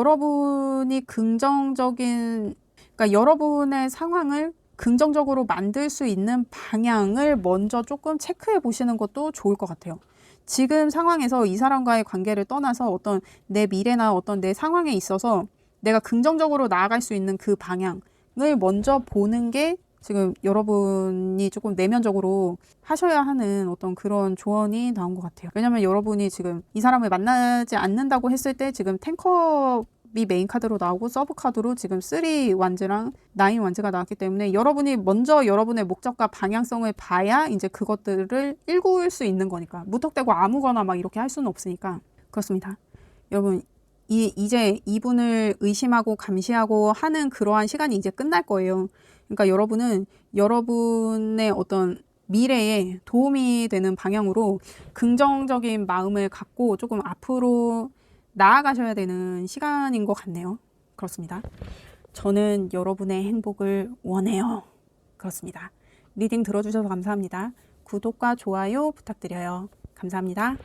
여러분의 상황을 긍정적으로 만들 수 있는 방향을 먼저 조금 체크해 보시는 것도 좋을 것 같아요. 지금 상황에서 이 사람과의 관계를 떠나서 어떤 내 미래나 어떤 내 상황에 있어서 내가 긍정적으로 나아갈 수 있는 그 방향을 먼저 보는 게 지금 여러분이 조금 내면적으로 하셔야 하는 어떤 그런 조언이 나온 것 같아요. 왜냐면 여러분이 지금 이 사람을 만나지 않는다고 했을 때 지금 탱커비 메인 카드로 나오고 서브 카드로 지금 3 완즈랑 9 완즈가 나왔기 때문에 여러분이 먼저 여러분의 목적과 방향성을 봐야 이제 그것들을 일구일 수 있는 거니까 무턱대고 아무거나 막 이렇게 할 수는 없으니까 그렇습니다. 여러분 이제 이분을 의심하고 감시하고 하는 그러한 시간이 이제 끝날 거예요. 그러니까 여러분은 여러분의 어떤 미래에 도움이 되는 방향으로 긍정적인 마음을 갖고 조금 앞으로 나아가셔야 되는 시간인 것 같네요. 그렇습니다. 저는 여러분의 행복을 원해요. 그렇습니다. 리딩 들어주셔서 감사합니다. 구독과 좋아요 부탁드려요. 감사합니다.